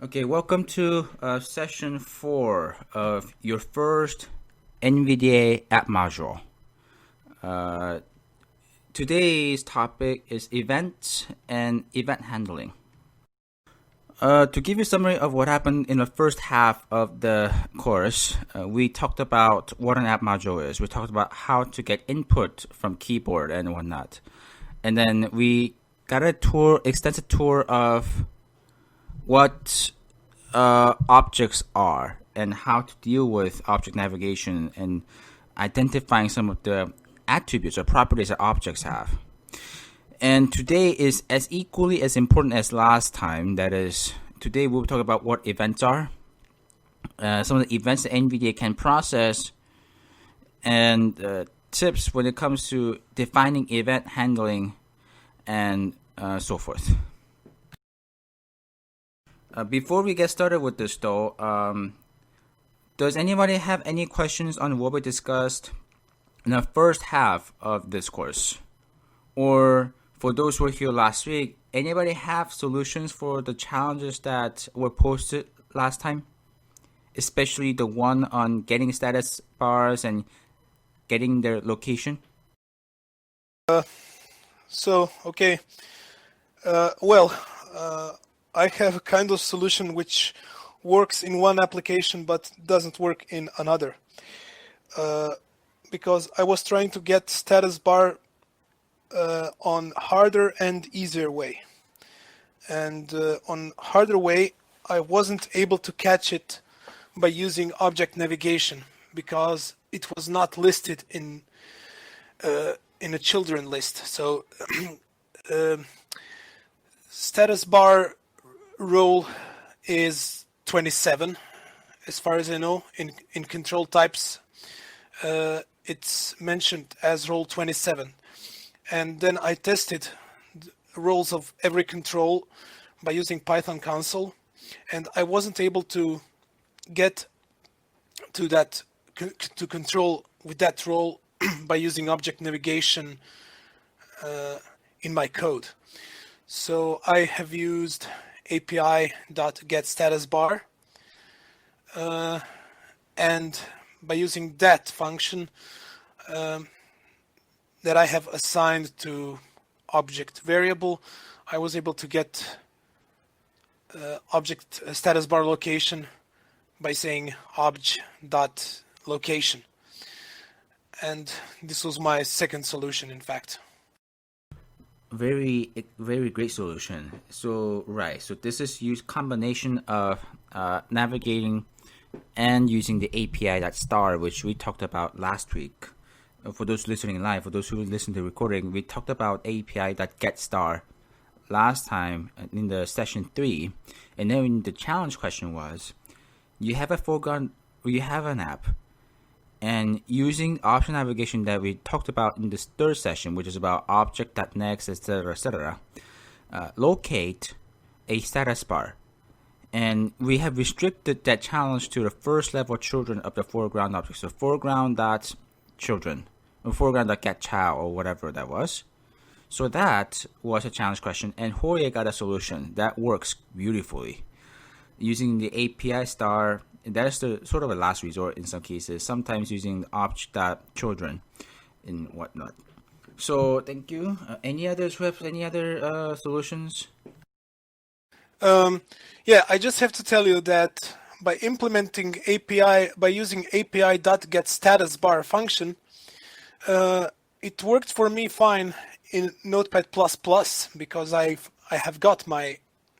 Okay, welcome to session 4 of your first NVDA app module. Today's topic is events and event handling. To give you a summary of what happened in the first half of the course, we talked about what an app module is. We talked about how to get input from keyboard and whatnot. And then we got a extensive tour of what objects are and how to deal with object navigation and identifying some of the attributes or properties that objects have. And today is as equally as important as last time. That is, today we'll talk about what events are, some of the events that NVDA can process, and tips when it comes to defining event handling and so forth. Before we get started with this though, does anybody have any questions on what we discussed in the first half of this course? Or for those who were here last week, anybody have solutions for the challenges that were posted last time? Especially the one on getting status bars and getting their location? I have a kind of solution which works in one application but doesn't work in another. Because I was trying to get status bar on harder and easier way. And on harder way, I wasn't able to catch it by using object navigation because it was not listed in a children list. So status bar role is 27 as far as I know. In control types it's mentioned as role 27, and then I tested the roles of every control by using Python console, and I wasn't able to get to that to control with that role by using object navigation in my code. So I have used API.getStatusBar, and by using that function that I have assigned to object variable, I was able to get object status bar location by saying obj.location. And this was my second solution, in fact. Very great solution. So this is combination of navigating and using the API.star, which we talked about last week. For those listening live, for those who listen to the recording, we talked about API.getStar last time in the session 3, and then the challenge question was, you have a foreground, or you have an app, and using option navigation that we talked about in this third session, which is about object.next, etc., locate a status bar. And we have restricted that challenge to the first level children of the foreground object. So foreground.children, or foreground.getChild, or whatever that was. So that was a challenge question, and Jorge got a solution that works beautifully. Using the API star, that is the sort of a last resort in some cases, sometimes using object.children and whatnot. So thank you. Any others who have any other solutions? Yeah, I just have to tell you that by implementing API, by using API.getStatusBar function, it worked for me fine in Notepad++ because I have got my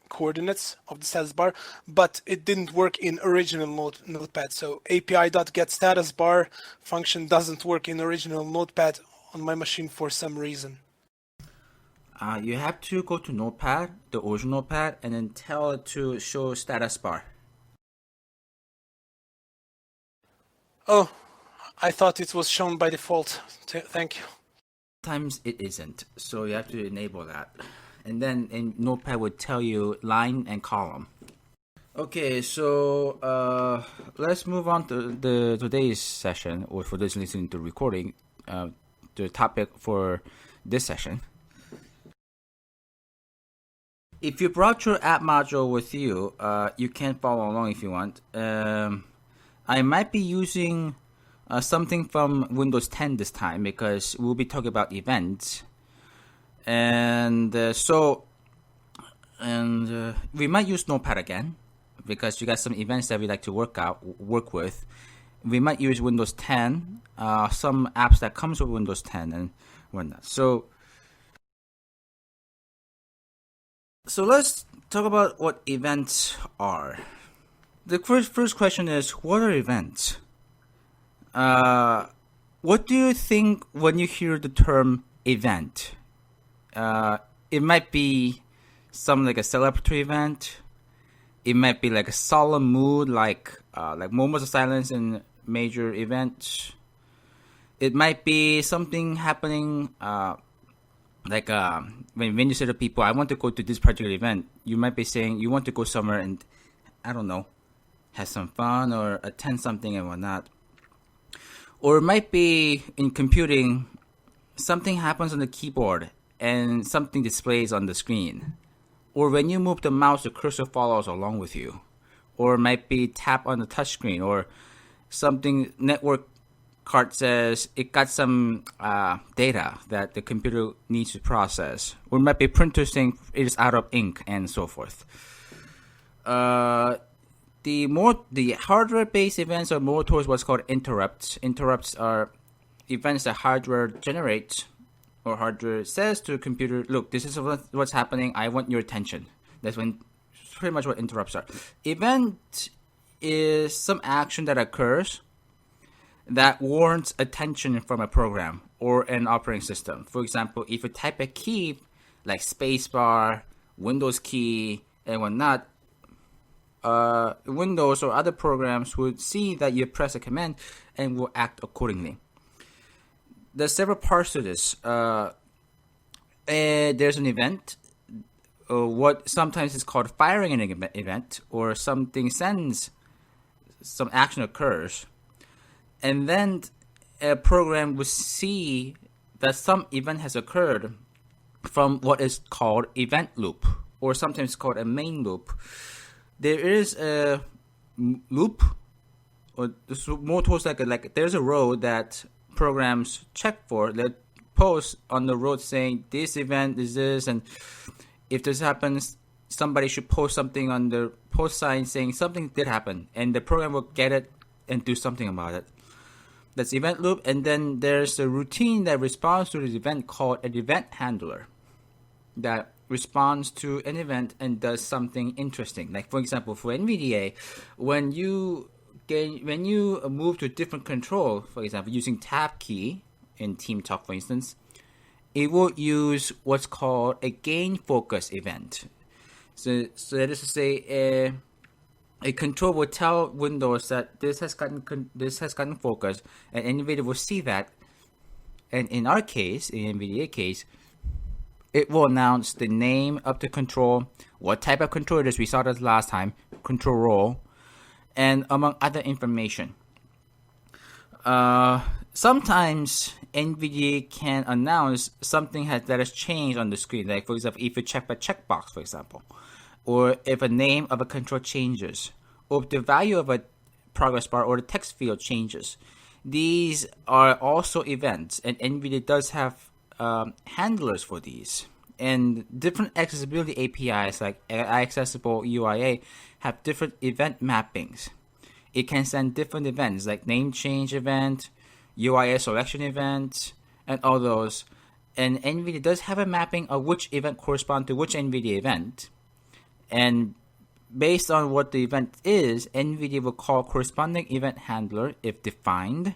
coordinates of the status bar, but it didn't work in original Notepad. So API.getStatusBar function doesn't work in original Notepad on my machine for some reason. You have to go to Notepad, the original Notepad, and then tell it to show status bar. Oh, I thought it was shown by default. Thank you. Sometimes it isn't, so you have to enable that. And then in Notepad would tell you line and column. Okay, so let's move on to today's session, or for those listening to the recording, the topic for this session. If you brought your app module with you, you can follow along if you want. I might be using something from Windows 10 this time because we'll be talking about events. And we might use Notepad again because you got some events that we like to work with. We might use Windows 10, some apps that comes with Windows 10 and whatnot. So let's talk about what events are. The first question is, what are events? What do you think when you hear the term event? It might be something like a celebratory event. It might be like a solemn mood, like moments of silence in major events. It might be something happening, when you say to people, I want to go to this particular event, you might be saying you want to go somewhere and, I don't know, have some fun or attend something and whatnot. Or it might be in computing, something happens on the keyboard and something displays on the screen. Or when you move the mouse, the cursor follows along with you. Or it might be tap on the touchscreen, or something network card says it got some data that the computer needs to process. Or it might be printer saying it is out of ink and so forth. The hardware-based events are more towards what's called interrupts. Interrupts are events that hardware generates or hardware says to a computer, look, this is what's happening. I want your attention. That's pretty much what interrupts are. Event is some action that occurs that warrants attention from a program or an operating system. For example, if you type a key like spacebar, Windows key, and whatnot, Windows or other programs would see that you press a command and will act accordingly. There's several parts to this. There's an event, what sometimes is called firing an event, or something sends, some action occurs, and then a program will see that some event has occurred from what is called event loop, or sometimes called a main loop. There is a loop, or more towards like there's a road that programs check for, that post on the road saying this event is this, and if this happens, somebody should post something on the post sign saying something did happen, and the program will get it and do something about it. That's event loop. And then there's a routine that responds to this event called an event handler that responds to an event and does something interesting. Like, for example, for NVDA, when you move to a different control, for example, using tab key in TeamTalk, for instance, it will use what's called a gain focus event. So that is to say, a control will tell Windows that this has gotten focus, and NVIDIA will see that. And in our case, in NVIDIA case, it will announce the name of the control, what type of control it is. We saw this last time, control role, and among other information. Sometimes NVDA can announce something that has changed on the screen. Like, for example, if you check a checkbox, for example, or if a name of a control changes, or if the value of a progress bar or the text field changes. These are also events, and NVIDIA does have handlers for these. And different accessibility APIs like iAccessible UIA have different event mappings. It can send different events like name change event, UIA selection event, and all those. And NVIDIA does have a mapping of which event corresponds to which NVIDIA event. And based on what the event is, NVIDIA will call corresponding event handler if defined.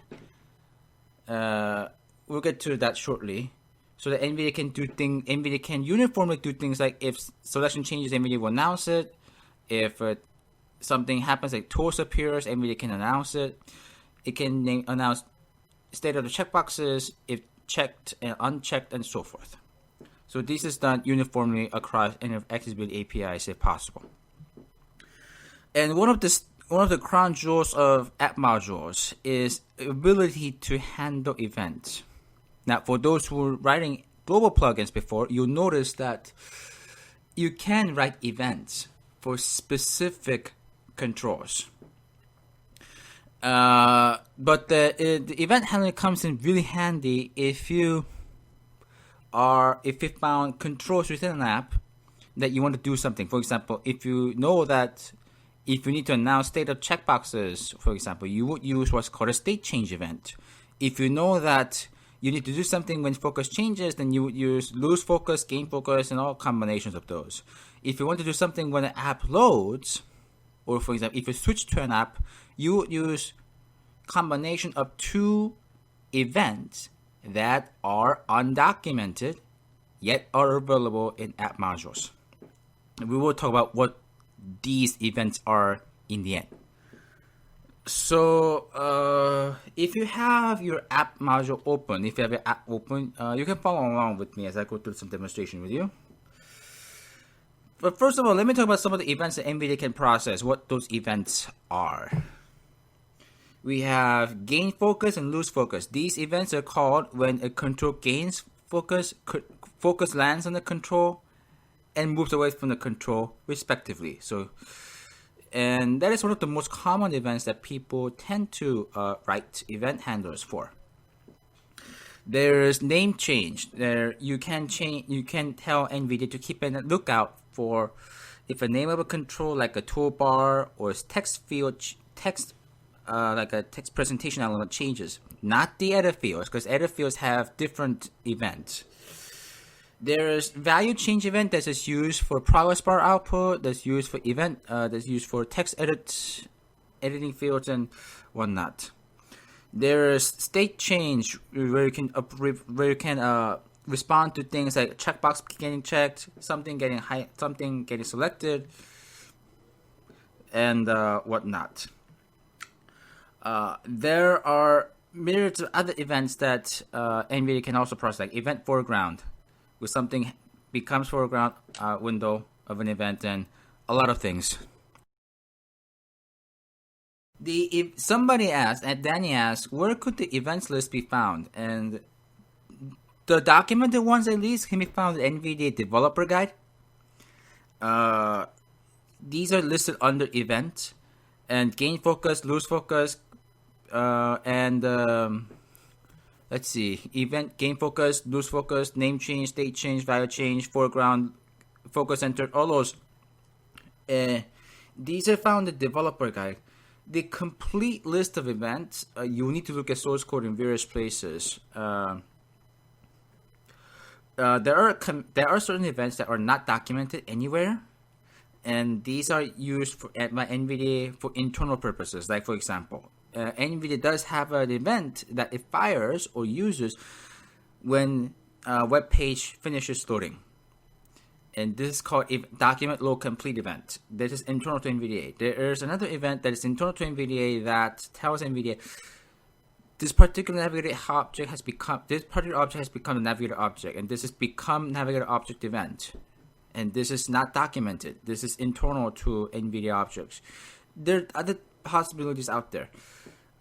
We'll get to that shortly. So that NVIDIA can uniformly do things like if selection changes, NVIDIA will announce it. If something happens like tools appears, NVIDIA can announce it. It can announce state of the checkboxes, if checked and unchecked, and so forth. So this is done uniformly across any accessibility APIs if possible. And one of the crown jewels of app modules is ability to handle events. Now, for those who were writing global plugins before, you'll notice that you can write events for specific controls. But the event handler comes in really handy if you found controls within an app that you want to do something. For example, if you know that if you need to announce state of checkboxes, for example, you would use what's called a state change event. If you know that you need to do something when focus changes, then you would use lose focus, gain focus, and all combinations of those. If you want to do something when an app loads, or for example, if you switch to an app, you would use combination of two events that are undocumented yet are available in app modules. We will talk about what these events are in the end. So if you have your app module open, you can follow along with me as I go through some demonstration with you. But first of all, let me talk about some of the events that NVDA can process, what those events are. We have gain focus and lose focus. These events are called when a control gains focus, focus lands on the control, and moves away from the control, respectively. And that is one of the most common events that people tend to write event handlers for. There's name change. There you can tell NVDA to keep a lookout for if a name of a control like a toolbar or text field like a text presentation element changes, not the edit fields, because edit fields have different events. There's value change event that is used for progress bar output, that's used for event, that's used for text editing fields and whatnot. There's state change where you can respond to things like checkbox getting checked, something getting selected, and whatnot. There are myriads of other events that NVDA can also process, like event foreground, where something becomes foreground window of an event, and a lot of things. Somebody asked, and Danny asked, where could the events list be found? And the documented ones, at least, can be found in NVDA developer guide. These are listed under event, and gain focus, lose focus, and let's see, event, gain focus, lose focus, name change, state change, value change, foreground, focus center, all those. These are found in the developer guide. The complete list of events, you need to look at source code in various places. There are certain events that are not documented anywhere, and these are used by NVDA for internal purposes. Like, for example, NVDA does have an event that it fires or uses when a web page finishes loading. And this is called a document load complete event. This is internal to NVDA. There is another event that is internal to NVDA that tells NVDA this particular navigator object has become a navigator object, and this has become navigator object event. And this is not documented. This is internal to NVDA objects. There are other possibilities out there.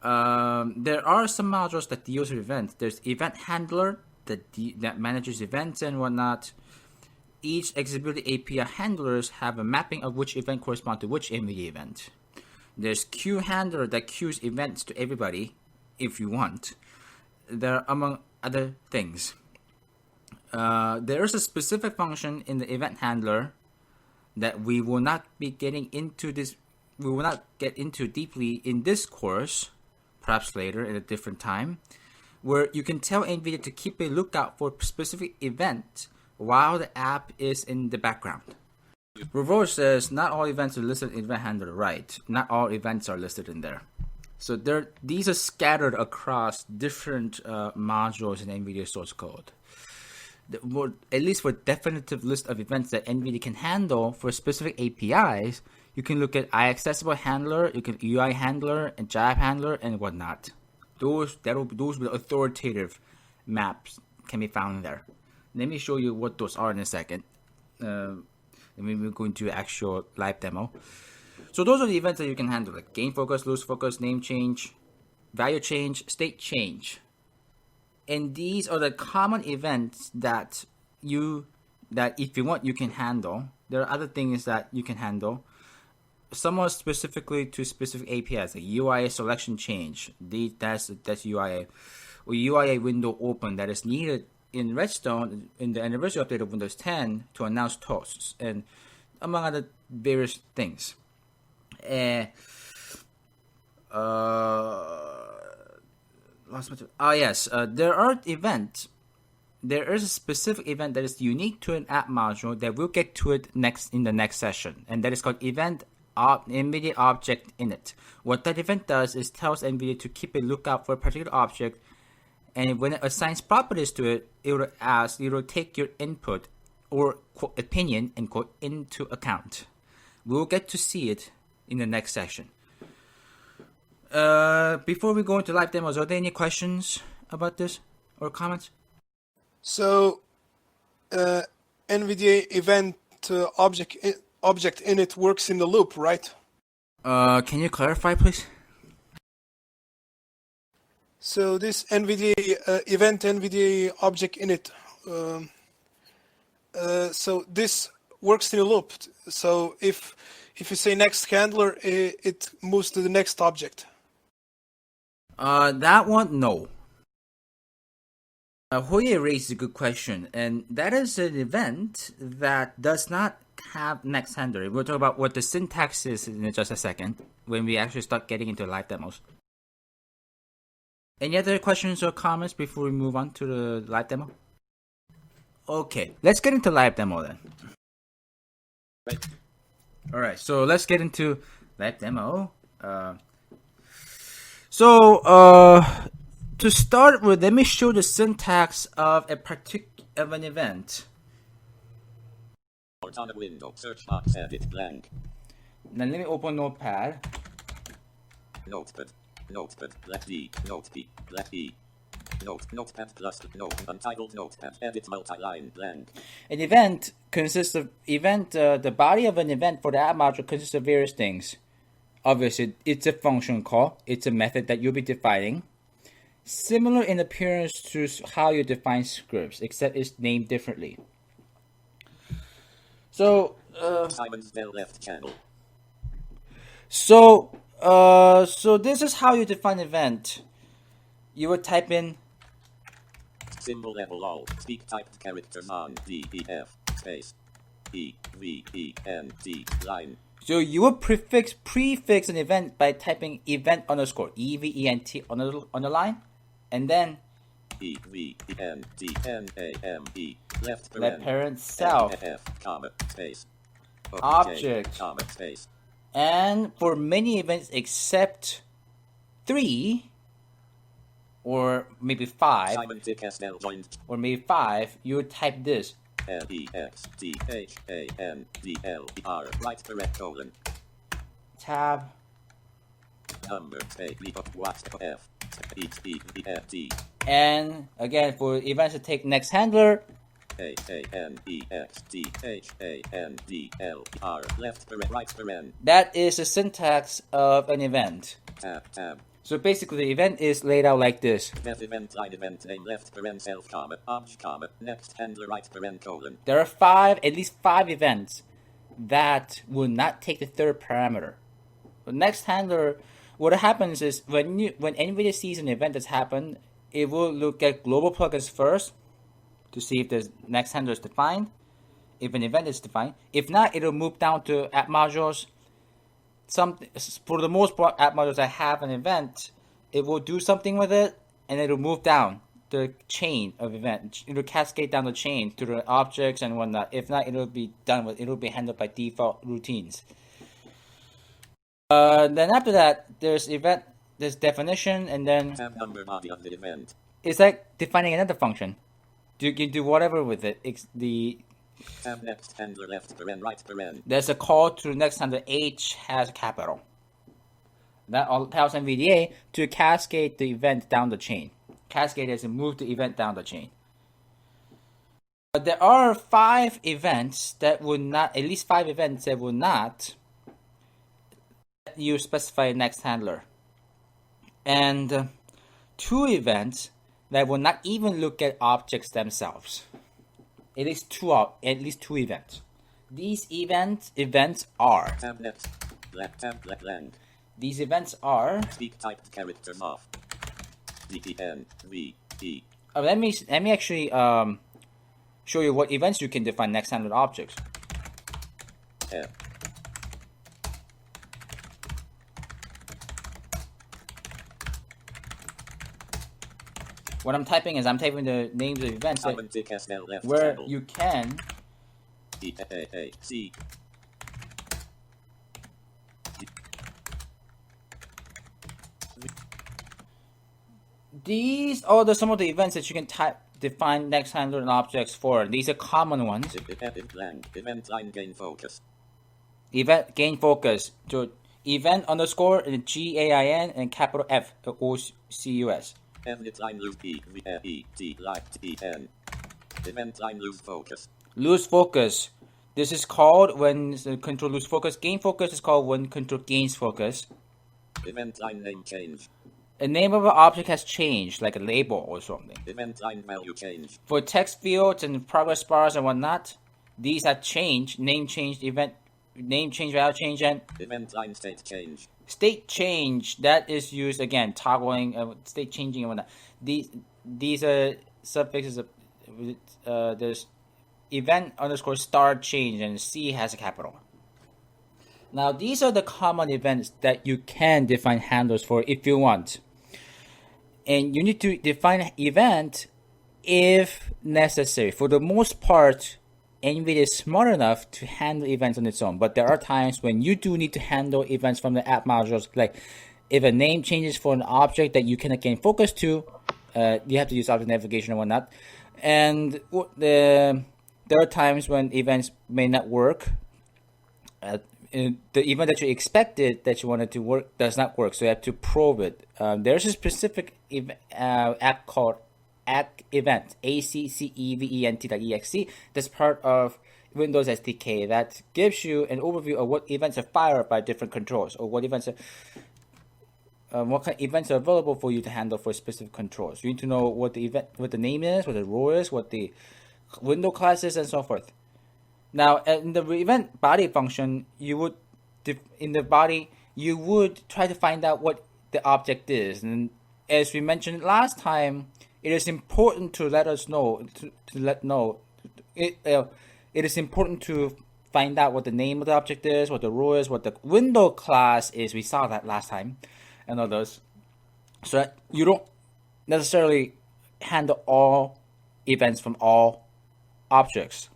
There are some modules that deals with events. There's event handler that manages events and whatnot. Each executability API handlers have a mapping of which event corresponds to which NVDA event. There's queue handler that queues events to everybody if you want. There are among other things. There is a specific function in the event handler that we will not be getting into this. We will not get into deeply in this course, perhaps later at a different time, where you can tell NVDA to keep a lookout for specific events while the app is in the background. Reverse says not all events are listed in event handler. Right, not all events are listed in there. So these are scattered across different modules in NVIDIA source code. At least for definitive list of events that NVIDIA can handle for specific APIs, you can look at iAccessible handler, you can UI handler, and Jive handler, and whatnot. Those with authoritative maps can be found there. Let me show you what those are in a second. Then we're going to actual live demo. So those are the events that you can handle, like gain focus, lose focus, name change, value change, state change. And these are the common events that if you want, you can handle. There are other things that you can handle. Somewhat specifically to specific APIs, like UIA selection change. That's UIA. Or UIA window open that is needed in Redstone in the anniversary update of Windows 10 to announce toasts, and among other various things. Yes, there are events. There is a specific event that is unique to an app module that we'll get to it next in the next session, and that is called event NVDA object init. What that event does is tells NVDA to keep a lookout for a particular object, and when it assigns properties to it, it will take your input or quote, opinion and quote into account. We'll get to see it in the next session. Before we go into live demos, are there any questions about this or comments? So, NVDA event object init works in the loop, right? Can you clarify, please? So this NVDA object init, so this works in a loop. So if you say next handler, it moves to the next object. That one, no. Hoye raised a good question, and that is an event that does not have next handler. We'll talk about what the syntax is in just a second when we actually start getting into live demos. Any other questions or comments before we move on to the live demo? Okay, let's get into live demo then. Right. All right, so let's get into live demo. To start with, let me show the syntax of an event. On a window, search box, edit blank. Now let me open Notepad. Notepad, left D, Note B, left E. Notepad plus note, untitled notepad, edit multi-line blank. An event consists of the body of an event for the app module consists of various things. Obviously, it's a function call. It's a method that you'll be defining. Similar in appearance to how you define scripts, except it's named differently. So, Simon's Bell left channel. So this is how you define event. You would type in symbol level all, speak typed characters on D E F space E V E N T line. So you would prefix an event by typing event underscore EVENT on the line, and then EVENTNAME left parent self comma space object comma space. And for many events except 3 or maybe 5 Simon T. Castell joined. Or maybe 5, you would type this LEXTHANDLER right correct colon tab number F E. And again, for events to take next handler, ANEXTHANDLER left paren right paren. That is the syntax of an event. Tab. So basically, the event is laid out like this. Def event line event name left paren self comma obj comma next handler right paren colon. There are at least five events that will not take the third parameter. The next handler, what happens is when NVIDIA sees an event that's happened, it will look at global plugins first to see if the next handler is defined, if an event is defined. If not, it'll move down to app modules. For the most part, app modules that have an event, it will do something with it, and it'll move down the chain of events. It'll cascade down the chain to the objects and whatnot. If not, it'll be handled by default routines. Then after that, there's definition, and then tab number body of the event. It's like defining another function. You can do whatever with it. Tab next handler left paren right paren. There's a call to next handler H has capital. That allows NVDA to cascade the event down the chain. Cascade is to move the event down the chain. There are at least 5 events that will not you specify next handler. And 2 events that will not even look at objects themselves. At least two events. These events are. Tab next. Tab land. These events are. Speak typed characters off. DNVD. Let me actually show you what events you can define next handler objects. F. What I'm typing is I'm typing the names of events where channel. you can C. These are some of the events that you can define next handler and objects for. These are common ones. Event line gain focus. Event gain focus. So event underscore and GAIN and capital F OCUS. Event line lose E-V-E-T like T-N. Event line lose focus. Lose focus. This is called when the control lose focus. Gain focus is called when control gains focus. Event line name change. A name of an object has changed, like a label or something. Event line value change. For text fields and progress bars and whatnot, these have changed. Name changed, event name change, value change, and event line state change. State change, that is used again, toggling, state changing and whatnot. These are suffixes of there's event underscore star change, and C has a capital. Now these are the common events that you can define handlers for if you want. And you need to define event if necessary. For the most part, NVDA is smart enough to handle events on its own, but there are times when you do need to handle events from the app modules, like if a name changes for an object that you cannot gain focus to, you have to use object navigation and whatnot. And there are times when events may not work. The event that you expected that you wanted to work does not work, so you have to probe it. There's a specific app called Event, ACCEVENT.exe. That's part of Windows SDK that gives you an overview of what events are fired by different controls, or what events are what kind of events are available for you to handle for specific controls. You need to know what the name is, what the role is, what the window class is, and so forth. Now, in the event body function, you would try to find out what the object is, and as we mentioned last time, it is important to let us know it is important to find out what the name of the object is, what the role is, what the window class is. We saw that last time, and others, so that you don't necessarily handle all events from all objects.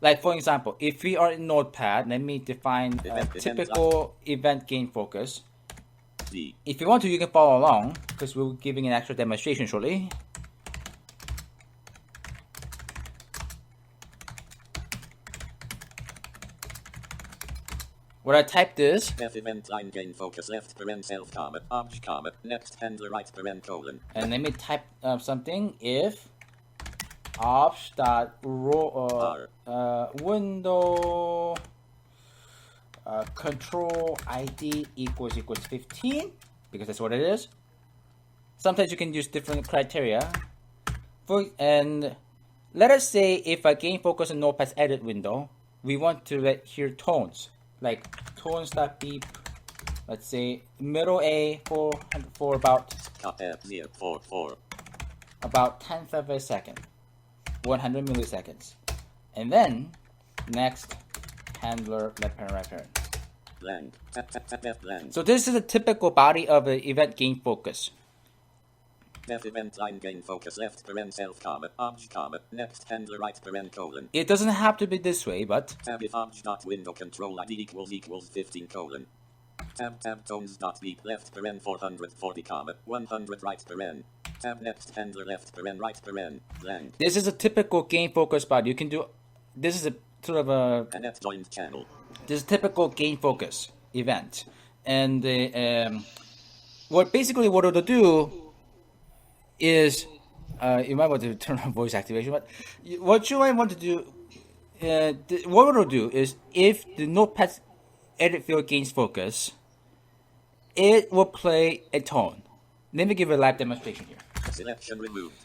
Like for example, if we are in Notepad, let me define a typical event gain focus. If you want to, you can follow along because we're giving an actual demonstration shortly. What I typed is event line gain focus left paren self comma obj comma next handler right paren colon. And let me type something if obj dot window control ID equals 15, because that's what it is. Sometimes you can use different criteria. And let us say if I gain focus in Notepad's edit window, we want to hear tones, like tones.beep. Let's say middle A for about 10th of a second, 100 milliseconds, and then next handler left parent right parent. Land. Tap, land. So this is a typical body of an event gain focus. Event line gain focus left paren self comma obj comma next handler right paren colon. It doesn't have to be this way, but tab if obj dot window control ID equals 15 colon. Tab tones dot beep left paren 440 comma 100 right paren. Tab next handler left paren right paren. Land. This is a typical gain focus body. You can do. This is a sort of a net joined channel. This is typical gain focus event, and what it'll do is you might want to turn on voice activation, but what you might want to do, what it'll do is if the Notepad's edit field gains focus, it will play a tone. Let me give a live demonstration here. Selection removed.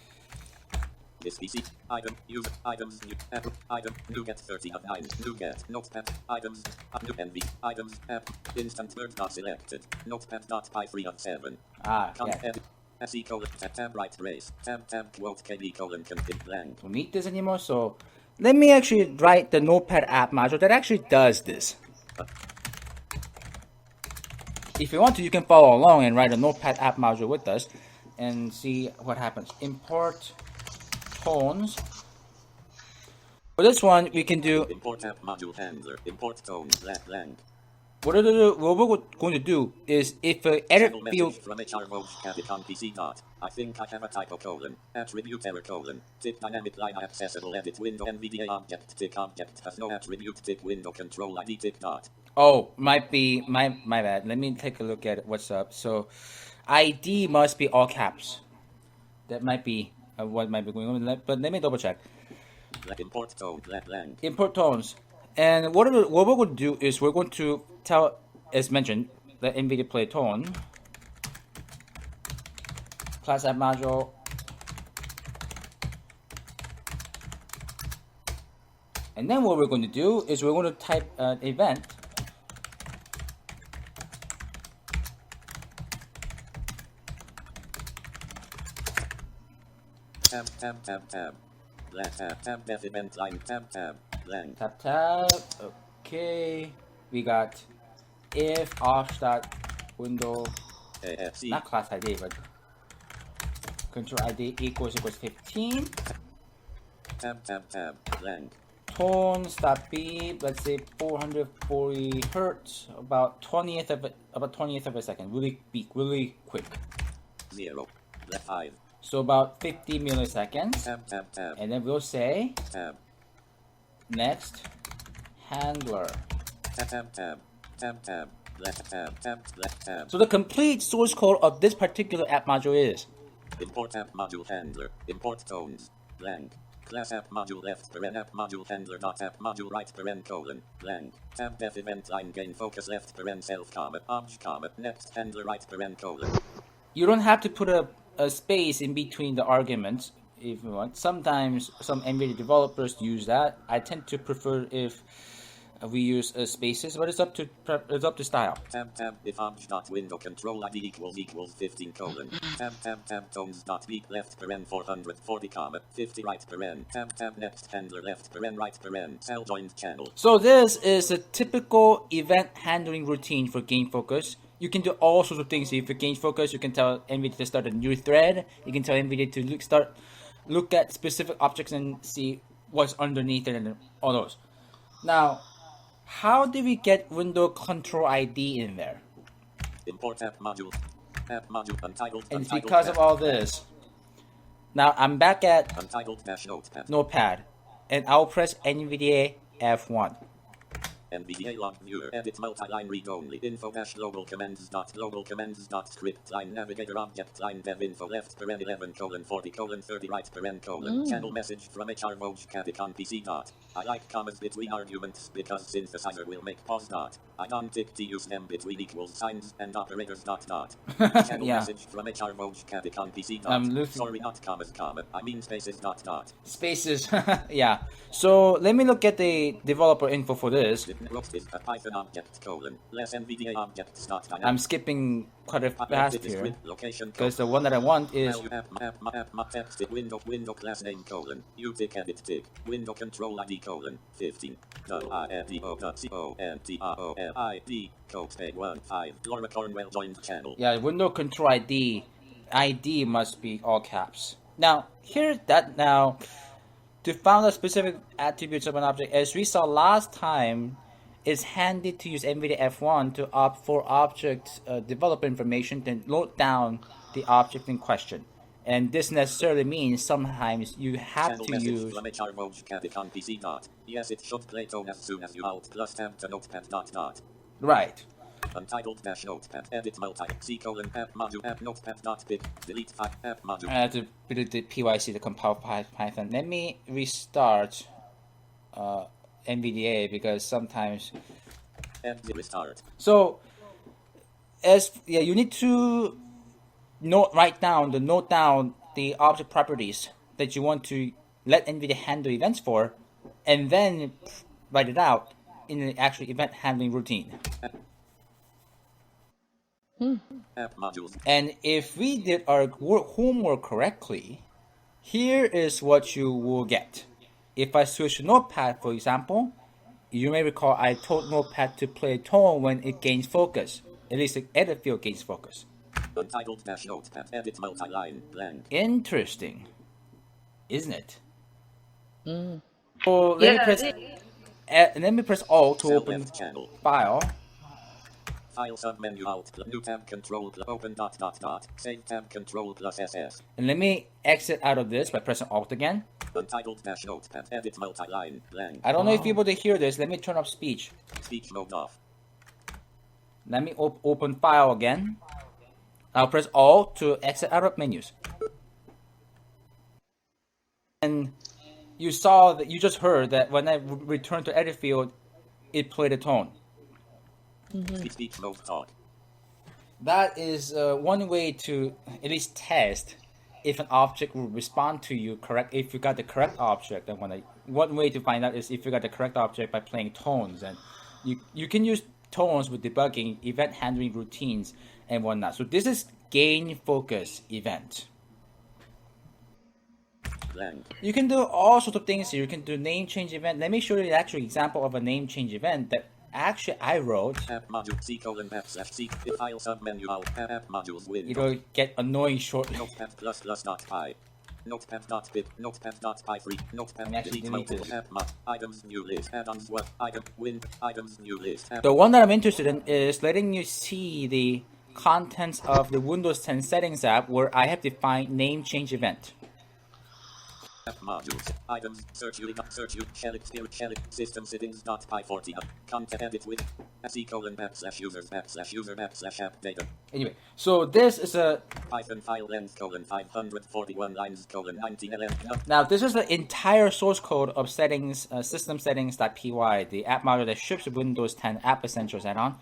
This PC. Item. User. Items. New. App. Item. NuGet 30 of 9. NuGet. Notepad. Items. New NV. Items. App. Instant word not selected. Notepad.py 3 of 7. Yeah. Edit. SE colon. Tab right race. Tab quote KB colon content blank. Don't need this anymore, so let me actually write the Notepad app module that actually does this. If you want to, you can follow along and write a Notepad app module with us and see what happens. Import tones. For this one, we can do import app module handler. Import tones blank. What we're going to do is if edit field from PC dot. I think I have a typo colon. Attribute error colon. Tick dynamic line accessible edit window NVDA object tick object has no attribute tick window control ID tick dot. Oh, might be my bad. Let me take a look at what's up. So ID must be all caps. That might be what might be going on. But let me double check. Import tone blank. Import tones. And what we're going to do is we're going to tell, as mentioned, the NVDA play tone class app module and then what we're going to do is we're going to type an event tab def event line tab blank. Tab. Okay, we got if off dot window AFC. Not class ID but control ID equals 15. Tab blank. Tones dot B, let's say 440 hertz, about 20th of a second, really quick. 0 left 5. So about 50 milliseconds. Tab. And then we'll say tab. Next handler. Tab. Left tab. So the complete source code of this particular app module is import app module handler. Import tones blank. Class app module left paren app module handler dot app module right paren colon blank. Tab def event line gain focus left paren self comma obj comma next handler right paren colon. You don't have to put a space in between the arguments if you want. Sometimes some NVIDIA developers use that. I tend to prefer if we use spaces, but it's up to style. Tab if obj dot window control ID equals 15 colon. Tab tones dot beep left paren 440 comma 50 right paren. Tab next handler left paren right paren cell joined channel. So this is a typical event handling routine for gain focus. You can do all sorts of things. If you gain focus, you can tell NVIDIA to start a new thread. You can tell NVIDIA to look at specific objects and see what's underneath it and all those. Now, how did we get window control ID in there? Import app module untitled. And it's because of all this. Now I'm back at untitled Notepad, and I'll press NVDA F1. NVDA log viewer edit multi-line read only info dash global commands dot script line navigator object line dev info left paren 11 colon 40 colon 30 right paren colon channel message from HR Voj Capicon PC dot. I like commas between arguments because synthesizer will make pause dot. I don't tick to use them between equals signs and operators dot. Channel message from HR Voj Capicon PC dot. Sorry, not commas comma. I mean spaces dot. Spaces. Yeah. So let me look at the developer info for this. A Python object colon less NVDA objects dot. I'm skipping quite a fast here because the one that I want is text window class name colon utick edit tick window control ID colon 15 ID code 15 Laura Cornwell joined channel. Yeah, window control ID must be all caps. Now here's that. Now to find the specific attributes of an object, as we saw last time, it's handy to use NVIDIA F1 to opt for object developer information, then load down the object in question. And this necessarily means sometimes you have to use. Yes, it should play tone as soon as you alt plus tab to notepad dot. Right. Untitled dash notepad edit multi C colon app module app notepad dot bit delete app module. I have to put the PYC to compile Python. Let me restart NVDA because sometimes. Restart. So, you need to note down the object properties that you want to let NVIDIA handle events for, and then write it out in the actual event handling routine. App modules. And if we did our homework correctly, here is what you will get. If I switch to Notepad, for example, you may recall I told Notepad to play a tone when it gains focus. At least the edit field gains focus. Untitled dash Notepad. Edit multi-line. Blank. Interesting, isn't it? So let me press Alt to Cell open left channel. File. File submenu Alt. New tab Control open dot dot dot. Save tab Control plus SS. And let me exit out of this by pressing Alt again. Untitled dash Notepad. Edit multi-line. Blank. I don't know if you're able to hear this. Let me turn off speech. Speech mode off. Let me open File again. I'll press Alt to exit out of menus. And you saw that you just heard that when I returned to edit field, it played a tone. Speech mode talk. That is one way to at least test if an object will respond to you correct. If you got the correct object, and one way to find out is if you got the correct object by playing tones, and you can use tones with debugging, event handling routines, and whatnot. So this is gain focus event. Blank. You can do all sorts of things here. You can do name change event. Let me show you the actual example of a name change event that actually I wrote. App module C colon app slash C. File submenu Alt. App modules window. It'll get annoying shortly. Notepad plus plus dot py. Notepad dot bit. Notepad dot py free. Notepad I'm actually delete deleting multiple app mod. Items new list. Add-ons what? Item win. Items new list. The one that I'm interested in is letting you see the contents of the Windows 10 settings app where I have defined name change event. App modules. Items. Search you. Shell it. System settings. Dot py 40. Content edit with. C colon app slash users app slash app data. Anyway, so this is a Python file length colon 541 lines colon 19 ln. now this is the entire source code of settings system settings.py, the app module that ships with Windows 10 App Essentials add-on.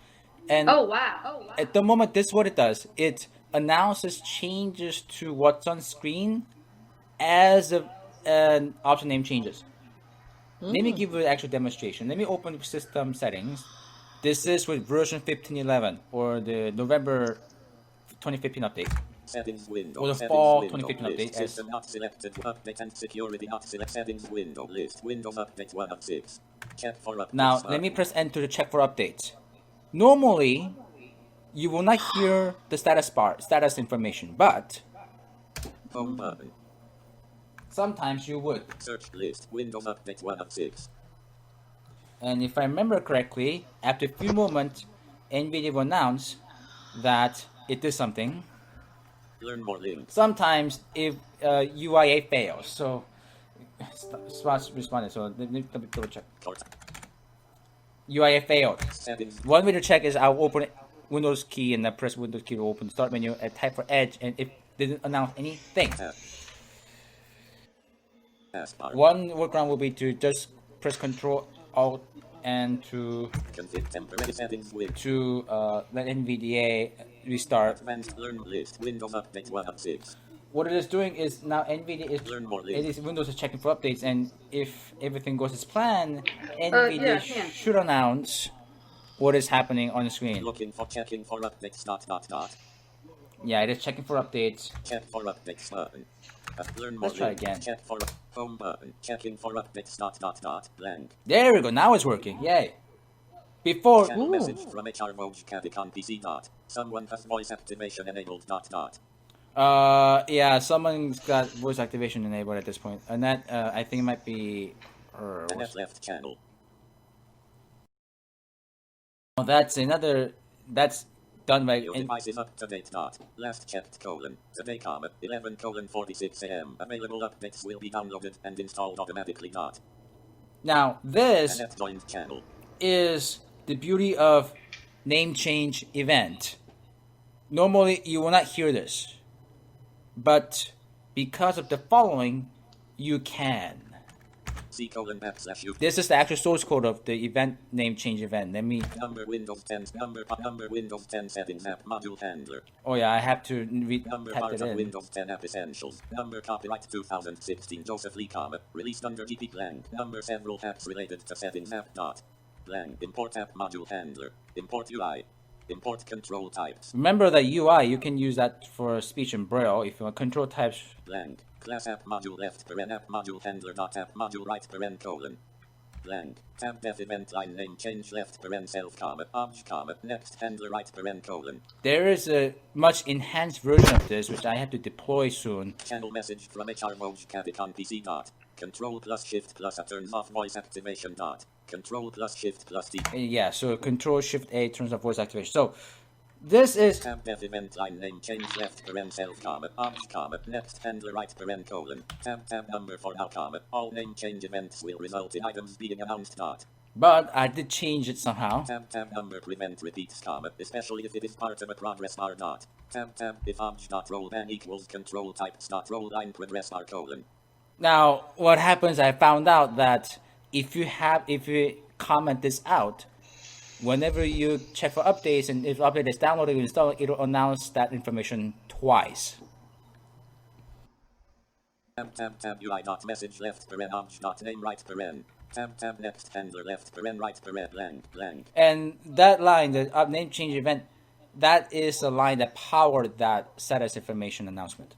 And Oh wow. at the moment, this is what it does. It announces changes to what's on screen as an option name changes. Let me give you the actual demonstration. Let me open system settings. This is with version 15.11 or the November 2015 update. Settings window. Or the Settings fall window 2015 list. update as- System not selected. Update and security not select. Settings window list. Windows update 1 of 6. Check for updates. Now, let me press enter to check for updates. Normally, you will not hear the status bar, status information, but Home button. sometimes you would. Search list. Windows update 1 of 6. And if I remember correctly, after a few moments, NVIDIA will announce that it did something. Learn more links. Sometimes if UIA fails, so response responded. So let me double check. Court. UIA failed. Settings. One way to check is I'll open Windows key and then press Windows key to open the start menu and type for Edge, and it didn't announce anything. Taskbar. One workaround will be to just press Control Alt and to Config temporary settings with. let NVDA restart. Advanced learn list. Windows update 1 of 6. What it is doing is now NVIDIA is Learn more it links. is Windows is checking for updates, and if everything goes as planned, NVIDIA yeah. should announce what is happening on the screen. Looking for checking for updates. Dot. Yeah, it is checking for updates. Check for updates button. Learn more Let's try links. again. Check for home button. Checking for updates. Dot. Blank. There we go. Now it's working. Yay! Before, Channel message from HR Voj Cavic on PC. Someone has voice activation enabled. Dot. yeah, someone's got voice activation enabled at this point, and that I think might be. Net left channel. Oh, that's another. That's done by. Your device is up to date. Last checked colon. Today, 11 colon 46 a.m. Available updates will be downloaded and installed automatically. Now this Net joined channel. is the beauty of name change event. Normally, you will not hear this, but because of the following, you can. C colon backslash U. This is the actual source code of the event name change event. Let me. Number Windows 10 number Windows 10 settings app module handler. Oh yeah, I have to Number type part it of in. Windows 10 app essentials. Number copyright 2016 Joseph Lee, released under GP blank. Number several apps related to settings app dot blank. Import app module handler. Import UI. Import control types. Remember that UI, you can use that for speech and braille. If you want control types. Blank. Class app module left paren app module handler dot app module right paren colon. Blank. Tab def event line name change left paren self obj next handler right paren colon. There is a much enhanced version of this which I have to deploy soon. Channel message from HR Moj Capicon PC dot. Control plus shift plus A turns off voice activation dot. Control plus shift plus T. Yeah, so Control Shift A turns off voice activation. So this is tab def event line name change left paren self obj next handler right paren colon. Tab number for now all name change events will result in items being announced dot. But I did change it somehow. Tab number prevent repeats especially if it is part of a progress bar dot. Tab if obj dot roll ban equals control types dot roll line progress bar colon. Now what happens? I found out that if you comment this out, whenever you check for updates and if update is downloaded or installed, it'll announce that information twice. Tab UI dot message left paren obj dot name right paren. Tab next handler left paren right paren blank. And that line, the name change event, that is the line that powered that status information announcement.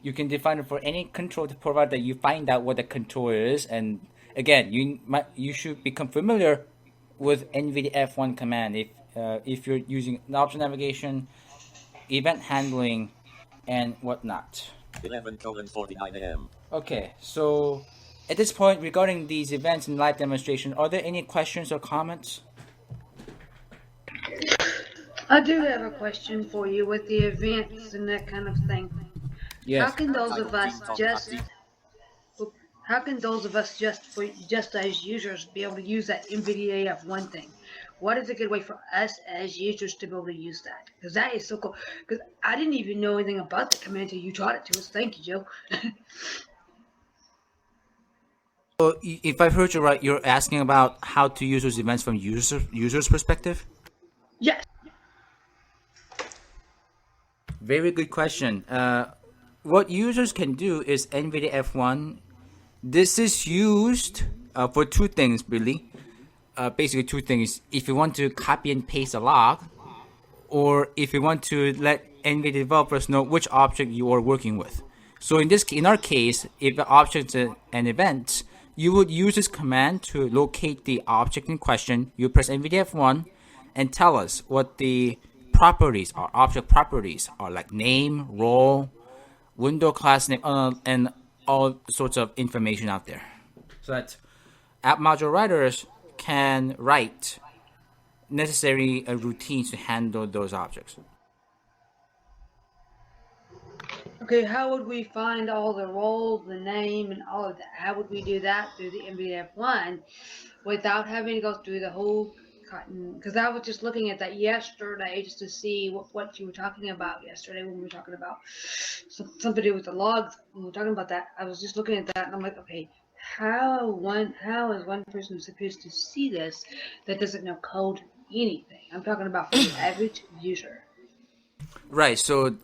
You can define it for any control to provide that you find out what the control is. And again, you should become familiar with NVDA F1 command if you're using option navigation, event handling, and whatnot. 11:49 a.m. Okay, so at this point, regarding these events and live demonstration, are there any questions or comments? I do have a question for you with the events and that kind of thing. Yes. How can those of us just as users be able to use that NVDA F1 thing? What is a good way for us as users to be able to use that? Because that is so cool. Because I didn't even know anything about the command until you taught it to us. Thank you, Joe. So if I've heard you right, you're asking about how to use those events from user's perspective? Yes. Very good question. What users can do is NVDA F1. This is used for two things, really. Basically two things. If you want to copy and paste a log, or if you want to let NVIDIA developers know which object you are working with. So in our case, if the object is an event, you would use this command to locate the object in question. You press NVIDIA F1 and tell us what the properties are, object properties are, like name, role, window class name, and all sorts of information out there. So that app module writers can write necessary routines to handle those objects. Okay, how would we find all the roles, the name, and all of that? How would we do that through the NVDA F1 without having to go through the whole cotton? Because I was just looking at that yesterday just to see what you were talking about yesterday when we were talking about something to do with the logs. When we were talking about that, I was just looking at that and I'm like, okay, how is one person supposed to see this that doesn't know code anything? I'm talking about for the average user. Right. So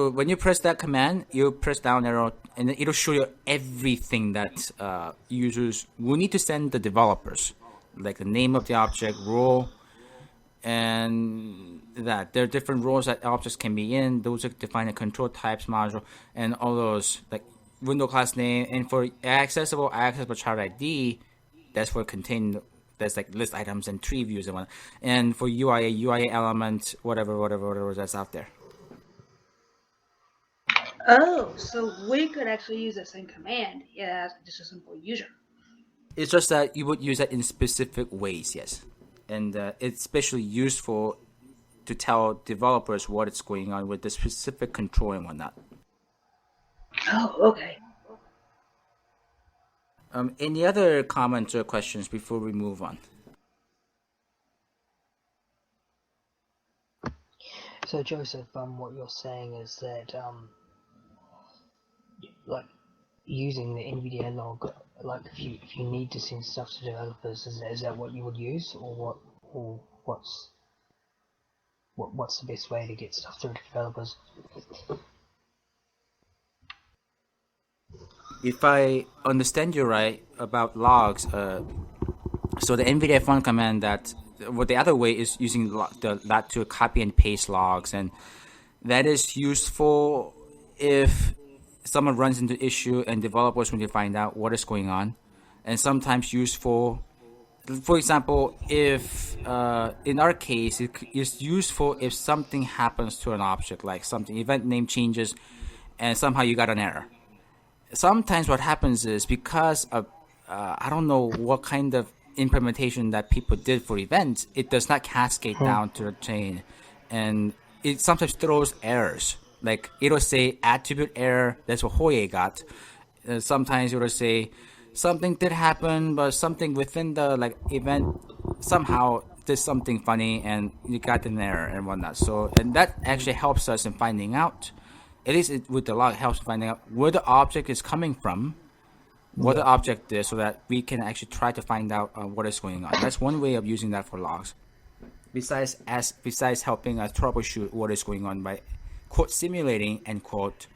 when you press that command, you press down arrow, and then it'll show you everything that users will need to send the developers, like the name of the object, role, and that there are different roles that objects can be in. Those are defined in control types module, and all those like window class name, and for accessible child ID, that's for contain. That's like list items and tree views and whatnot. And for UIA element, whatever that's out there. Oh, so we could actually use the same command, yeah, just a simple user. It's just that you would use that in specific ways, yes. And it's especially useful to tell developers what is going on with the specific control and whatnot. Oh, okay. Any other comments or questions before we move on? So Joseph, what you're saying is that like using the NVDA log, like if you need to send stuff to developers, is that what you would use, or what's the best way to get stuff through to developers? If I understand you right about logs, so the NVDA fun command the other way is using that to copy and paste logs, and that is useful if someone runs into issue and developers want to find out what is going on, and sometimes useful. For example, if in our case, it is useful if something happens to an object, like something event name changes, and somehow you got an error. Sometimes what happens is because of I don't know what kind of implementation that people did for events, it does not cascade down to the chain, and it sometimes throws errors. Like it'll say attribute error. That's what Hoye got. Sometimes it'll say something did happen, but something within the event somehow did something funny, and you got an error and whatnot. So, and that actually helps us in finding out. At least with the log, helps finding out where the object is coming from, what the object is, so that we can actually try to find out what is going on. That's one way of using that for logs. Besides helping us troubleshoot what is going on by quote simulating and quote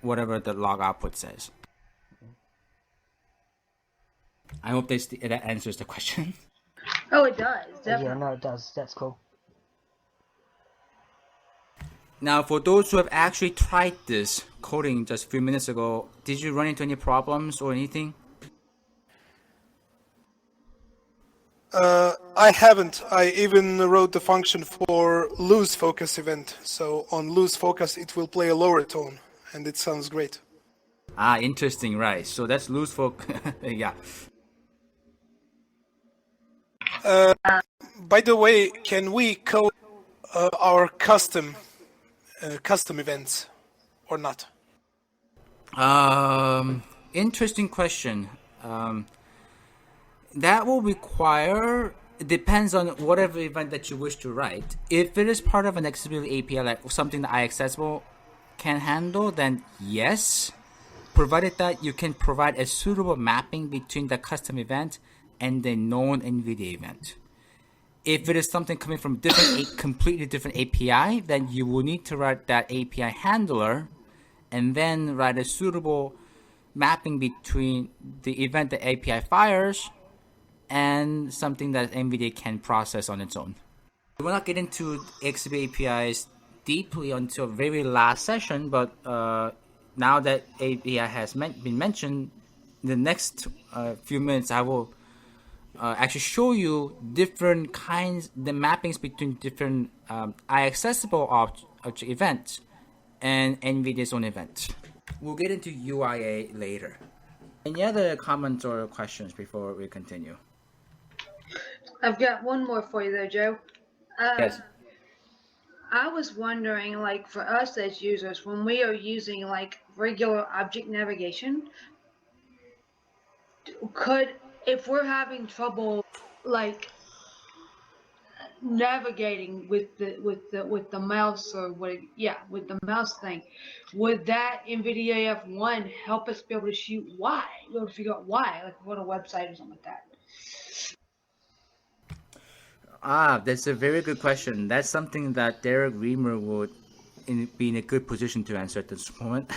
whatever the log output says. I hope that answers the question. Oh, it does. Definitely. Yeah, no, it does. That's cool. Now, for those who have actually tried this coding just a few minutes ago, did you run into any problems or anything? I haven't. I even wrote the function for lose focus event. So on lose focus, it will play a lower tone, and it sounds great. Interesting, right. So that's lose focus. Yeah. By the way, can we code our custom events or not? Interesting question. That will require, it depends on whatever event that you wish to write. If it is part of an accessibility API, like something that iAccessible can handle, then yes, provided that you can provide a suitable mapping between the custom event and the known NVDA event. If it is something coming from completely different API, then you will need to write that API handler and then write a suitable mapping between the event the API fires and something that NVDA can process on its own. We will not get into XB APIs deeply until very last session, but now that API has been mentioned, in the next few minutes I will actually show you different kinds, the mappings between different iAccessible events and NVIDIA's own event. We'll get into UIA later. Any other comments or questions before we continue? I've got one more for you though, Joe. Yes. I was wondering, like for us as users, when we are using like regular object navigation, if we're having trouble like navigating with the mouse or with the mouse thing, would that NVDA F1 help us be able to shoot why? Be able to figure out why, like on a website or something like that? That's a very good question. That's something that Derek Reamer would be in a good position to answer at this moment.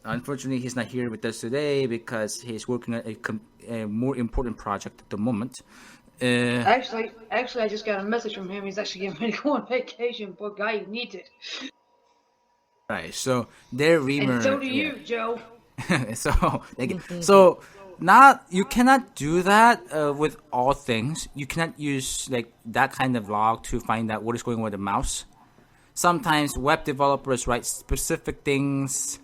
Unfortunately, he's not here with us today because he's working on a more important project at the moment. Actually, I just got a message from him. He's actually getting ready to go on vacation. Poor guy, he needs it. Right. So Derek Reamer. And so do you, Joe. So you cannot do that with all things. You cannot use like that kind of log to find out what is going on with the mouse. Sometimes web developers write specific things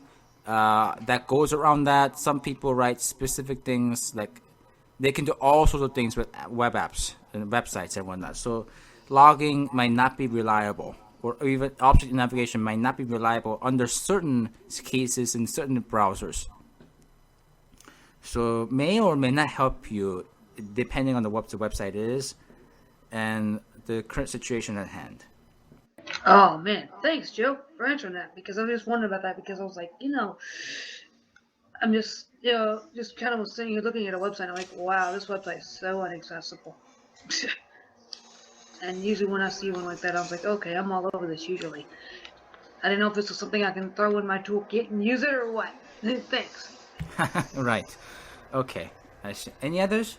that goes around that. Some people write specific things, like they can do all sorts of things with web apps and websites and whatnot. So logging might not be reliable, or even object navigation might not be reliable under certain cases in certain browsers. So may or may not help you depending on what the website is and the current situation at hand. Oh man, thanks, Joe, for answering that, because I was just wondering about that, because I was like, I'm just, just kind of sitting here looking at a website. I'm like, wow, this website is so inaccessible. And usually when I see one like that, I was like, okay, I'm all over this usually. I didn't know if this was something I can throw in my toolkit and use it or what. Thanks. Right. Okay. I see. Any others?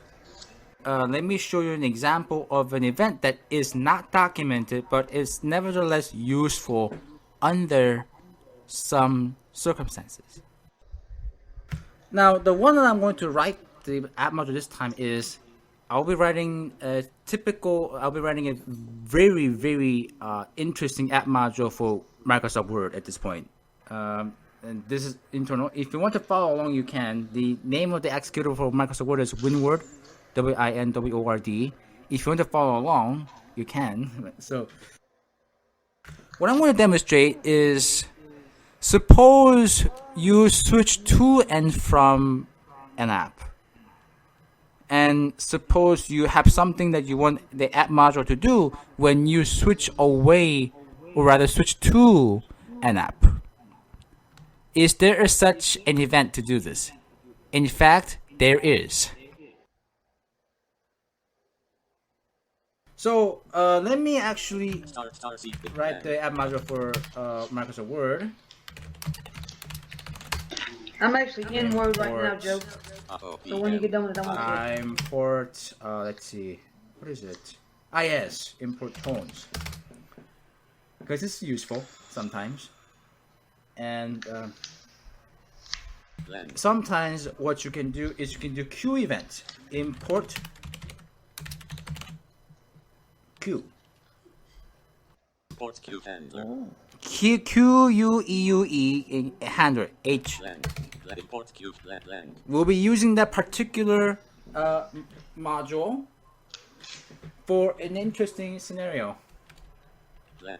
Let me show you an example of an event that is not documented but is nevertheless useful under some circumstances. Now, the one that I'm going to write the app module this time is I'll be writing a very, very interesting app module for Microsoft Word at this point. And this is internal. If you want to follow along, you can. The name of the executable for Microsoft Word is WinWord, WinWord. If you want to follow along, you can. So, what I'm going to demonstrate is, suppose you switch to and from an app. And suppose you have something that you want the app module to do when you switch away, or rather switch to an app. Is there such an event to do this? In fact, there is. So let me actually write the app module for Microsoft Word. I'm actually in Word right now, Joe. So when you get done with it, I want to import, let's see, what is it? Yes, import tones. Because this is useful sometimes. And sometimes what you can do is you can do Q event. Import Q. Import Q handler. Q-U-E-U-E handler. H. Import Q lang. We'll be using that particular module for an interesting scenario.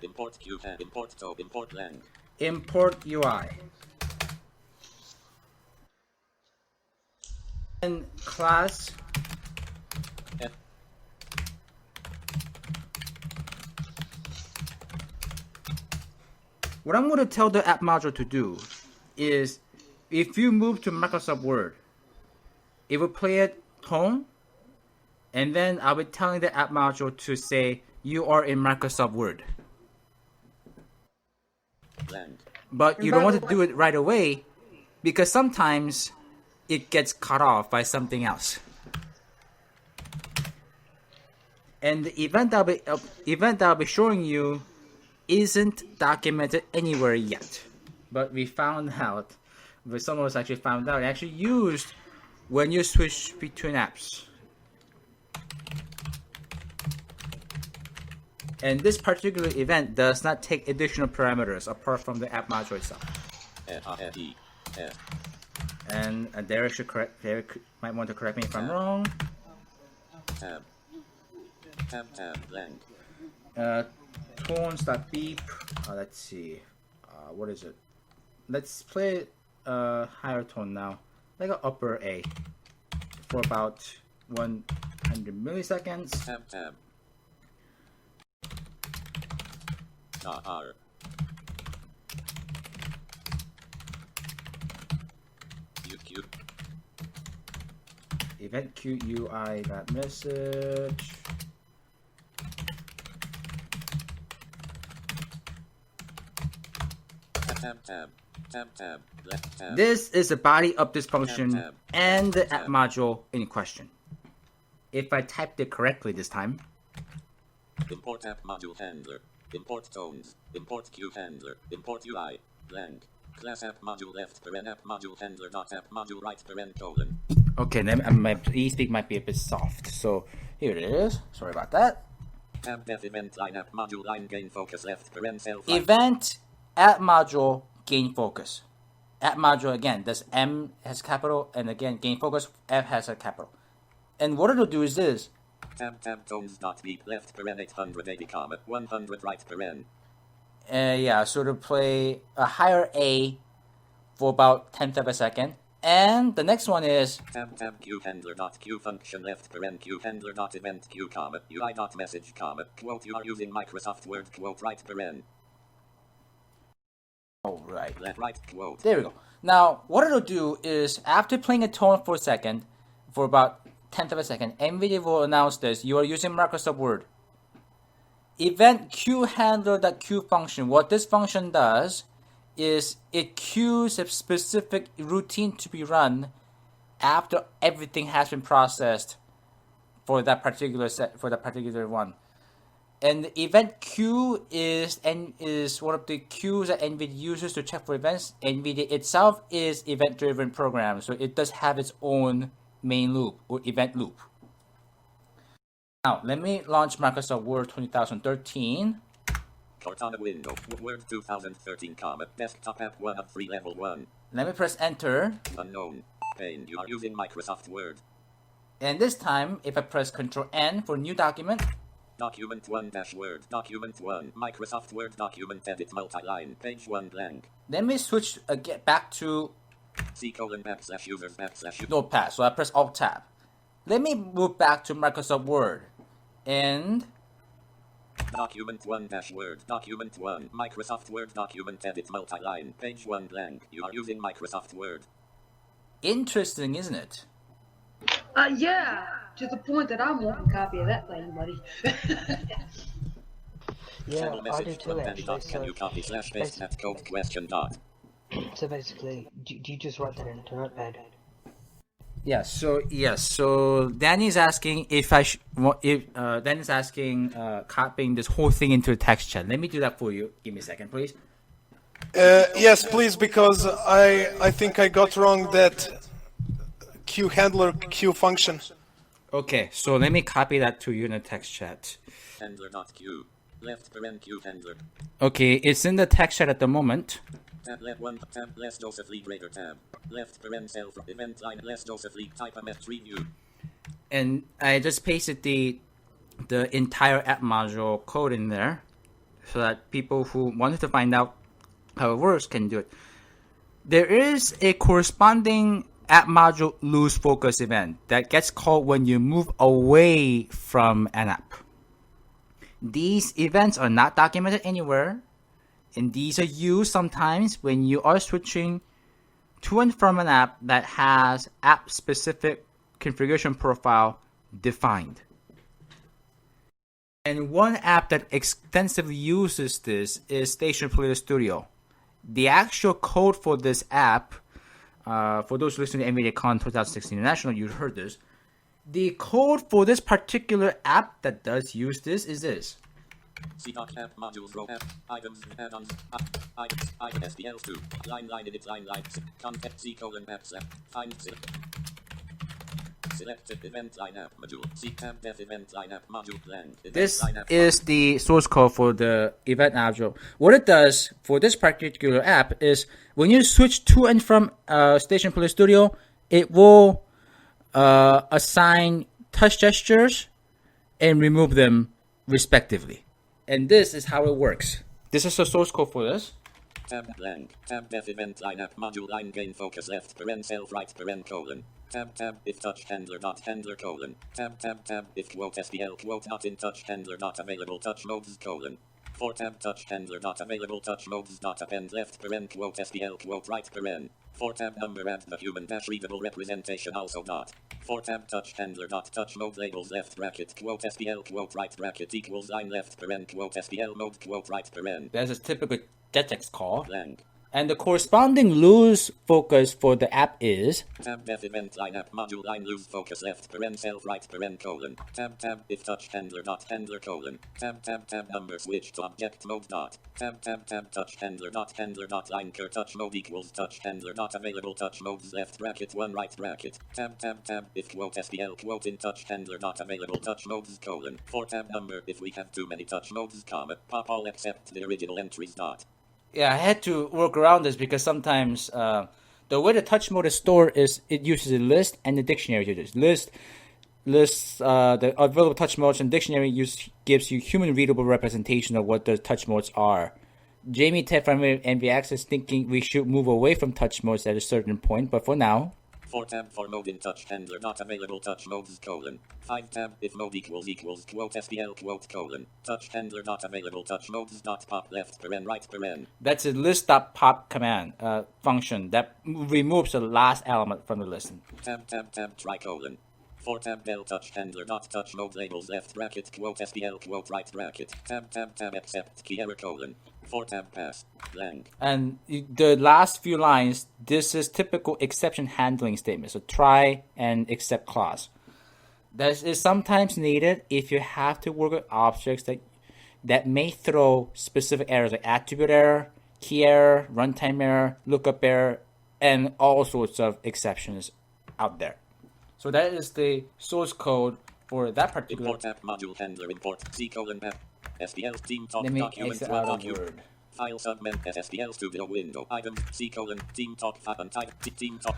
Import Q, import to, import lang. Import UI. And class. What I'm going to tell the app module to do is, if you move to Microsoft Word, it will play a tone, and then I'll be telling the app module to say, you are in Microsoft Word. But you don't want to do it right away, because sometimes it gets cut off by something else. And the event I'll be showing you isn't documented anywhere yet. But we found out, some of us actually found out, it actually used when you switch between apps. And this particular event does not take additional parameters apart from the app module itself. And Derek might want to correct me if I'm wrong. Tab lang. Tones.beep. Let's see. What is it? Let's play higher tone now, like an upper A, for about 100 milliseconds. Tab. R. UQ. Event queue UI that message. Tab. Left tab. This is the body of this function and the app module in question. If I typed it correctly this time. Import app module handler. Import tones. Import Q handler. Import UI. Lang. Class app module left paren app module handler dot app module right paren colon. Okay, then my e-speak might be a bit soft. So here it is. Sorry about that. Tab def event line app module line gain focus left paren self right. Event app module gain focus. App module again. This M has capital, and again gain focus. F has a capital. And what it'll do is this. Tab tones dot beep left paren 880 comma 100 right paren. Yeah, so to play a higher A for about 10th of a second. And the next one is tab Q handler dot Q function left paren Q handler dot event Q comma UI dot message comma quote you are using Microsoft Word quote right paren. All right. Left right quote. There we go. Now, what it'll do is, after playing a tone for a second, for about 10th of a second, NVDA will announce this. You are using Microsoft Word. Event queue handler.queue function. What this function does is it queues a specific routine to be run after everything has been processed for that particular one. And the event queue is one of the queues that NVIDIA uses to check for events. NVIDIA itself is event-driven program, so it does have its own main loop or event loop. Now, let me launch Microsoft Word 2013. Cortana window. Word 2013, desktop app 1 of 3 level 1. Let me press enter. Unknown. Pane. You are using Microsoft Word. And this time, if I press Control N for new document. Document 1-Word. Document 1. Microsoft Word document edit multi-line. Page 1 blank. Let me switch get back to C:\users\. Notepad. So I press Alt Tab. Let me move back to Microsoft Word. And Document 1-Word. Document 1. Microsoft Word document edit multi-line. Page 1 blank. You are using Microsoft Word. Interesting, isn't it? Yeah, to the point that I'm wanting a copy of that thing, buddy. Yeah, I do too, actually. Can you copy /paste that code question dot? So basically, do you just write that into Notepad? So Danny's asking Danny's asking copying this whole thing into a text chat. Let me do that for you. Give me a second, please. Yes, please, because I think I got wrong that queue handler queue function. Okay, so let me copy that to you in a text chat. Handler.queue. Left paren queue handler. Okay, it's in the text chat at the moment. Tab left 1 tab less Joseph Lee greater tab. Left paren self event line less Joseph Lee type a mess preview. And I just pasted the entire app module code in there so that people who wanted to find out how it works can do it. There is a corresponding app module lose focus event that gets called when you move away from an app. These events are not documented anywhere, and these are used sometimes when you are switching to and from an app that has app-specific configuration profile defined. And one app that extensively uses this is Station Player Studio. The actual code for this app, for those listening to NVIDIA Con 2016 International, you heard this. The code for this particular app that does use this is this. CDoc app modules row app items add-ons items item SDL2 line edit line context C:\apps app find selected event line app module C tab def event line app module blank. This is the source code for the event module. What it does for this particular app is when you switch to and from Station Player Studio, it will assign touch gestures and remove them respectively. And this is how it works. This is the source code for this. Tab blank. Tab def event line app module line gain focus left paren self right paren colon. Tab if touch handler dot handler colon. Tab if quote SDL quote not in touch handler not available touch modes colon. 4 tab touch handler not available touch modes dot append left paren quote SDL quote right paren. 4 tab number add the human dash readable representation also dot. 4 tab touch handler dot touch mode labels left bracket quote SDL quote right bracket equals line left paren quote SDL mode quote right paren. That's a typical JetX call. Blank. And the corresponding lose focus for the app is tab def event line app module line lose focus left paren self right paren colon. Tab if touch handler dot handler colon. Tab number switch to object mode dot. Tab touch handler dot line cur touch mode equals touch handler dot available touch modes left bracket 1 right bracket. Tab if quote SDL quote in touch handler dot available touch modes colon. 4 tab number if we have too many touch modes comma pop all except the original entries dot. Yeah, I had to work around this because sometimes the way the touch mode is stored is it uses a list and a dictionary to this. Lists the available touch modes and dictionary gives you human readable representation of what the touch modes are. Jamie Ted from NVX is thinking we should move away from touch modes at a certain point, but for now. 4 tab for mode in touch handler not available touch modes : 5 tab if mode equals quote SPL quote : touch handler not available touch modes dot pop left paren right paren. That's a list.pop command function that removes the last element from the list. Tab tricolon. 4 tab del touch handler dot touch mode labels left bracket quote SPL quote right bracket. Tab accept key error : 4 tab pass blank. And the last few lines, this is typical exception handling statement. So try and except clause. That is sometimes needed if you have to work with objects that may throw specific errors like attribute error, key error, runtime error, lookup error, and all sorts of exceptions out there. So that is the source code for that particular. Import app module handler import C:\app SPL team talk Let me document exit 12 out of document Word. file segment SPL studio window item C:\team talk and type team talk.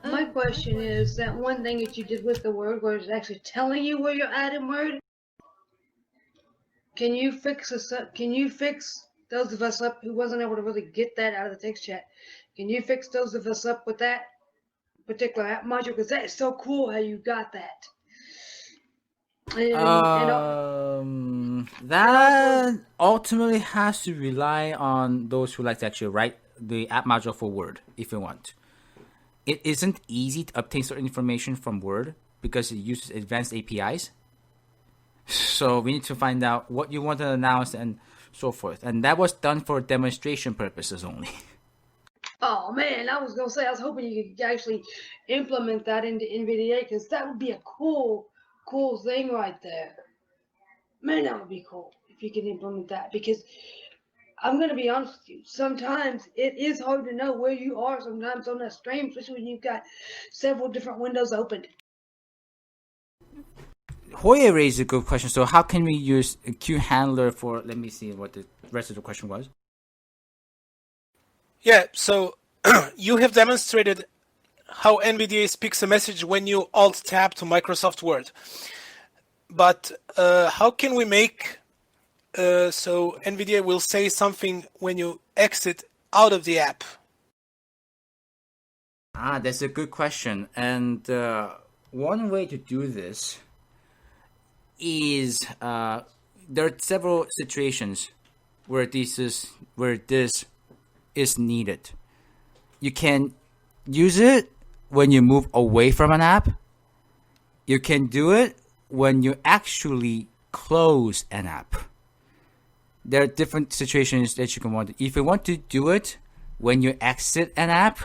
My question is that one thing that you did with the word where it's actually telling you where you're at in Word. Can you fix us up? Can you fix those of us up who wasn't able to really get that out of the text chat? Can you fix those of us up with that particular app module? Because that is so cool how you got that. That ultimately has to rely on those who like to actually write the app module for Word if you want. It isn't easy to obtain certain information from Word because it uses advanced APIs. So we need to find out what you want to announce and so forth. And that was done for demonstration purposes only. Oh man, I was gonna say I was hoping you could actually implement that into NVDA because that would be a cool thing right there. Man, that would be cool if you could implement that because I'm gonna be honest with you. Sometimes it is hard to know where you are sometimes on that stream, especially when you've got several different windows open. Hoya raised a good question. So how can we use a queue handler for, let me see what the rest of the question was. Yeah, so you have demonstrated how NVDA speaks a message when you Alt-tab to Microsoft Word. But how can we make so NVDA will say something when you exit out of the app? That's a good question. And one way to do this is there are several situations where this is needed. You can use it when you move away from an app. You can do it when you actually close an app. There are different situations that you can want to. If you want to do it when you exit an app,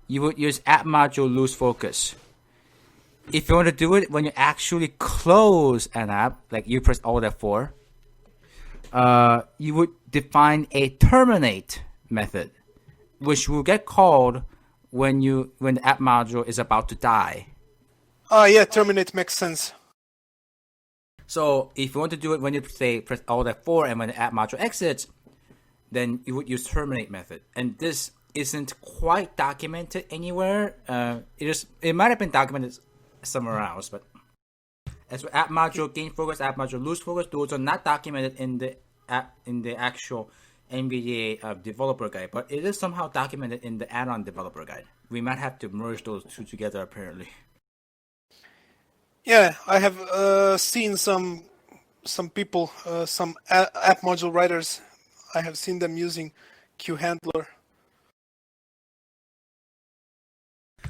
you would use app module lose focus. If you want to do it when you actually close an app, like you press Alt F4, you would define a terminate method, which will get called when the app module is about to die. Yeah, terminate makes sense. So if you want to do it when you press Alt F4 and when the app module exits, then you would use terminate method. And this isn't quite documented anywhere. It might have been documented somewhere else, but as for app module gain focus, app module lose focus, those are not documented in the actual NVDA developer guide, but it is somehow documented in the add-on developer guide. We might have to merge those two together apparently. Yeah, I have seen some people, some app module writers. I have seen them using queue handler.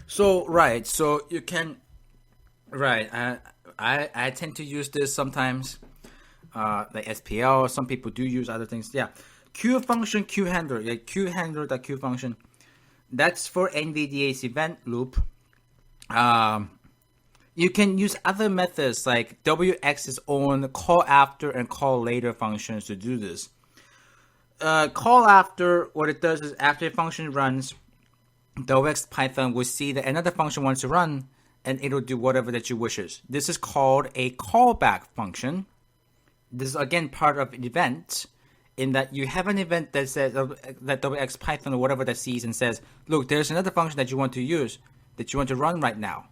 So you can. I tend to use this sometimes, like SPL. Some people do use other things. Yeah, queue function, queue handler, like queue handler, the queue function. That's for NVDA's event loop. You can use other methods like WX's own call after and call later functions to do this. Call after, what it does is after a function runs, WX Python will see that another function wants to run, and it'll do whatever that you wishes. This is called a callback function. This is again part of an event, in that you have an event that says that WX Python or whatever that sees and says, look, there's another function that you want to use, that you want to run right now.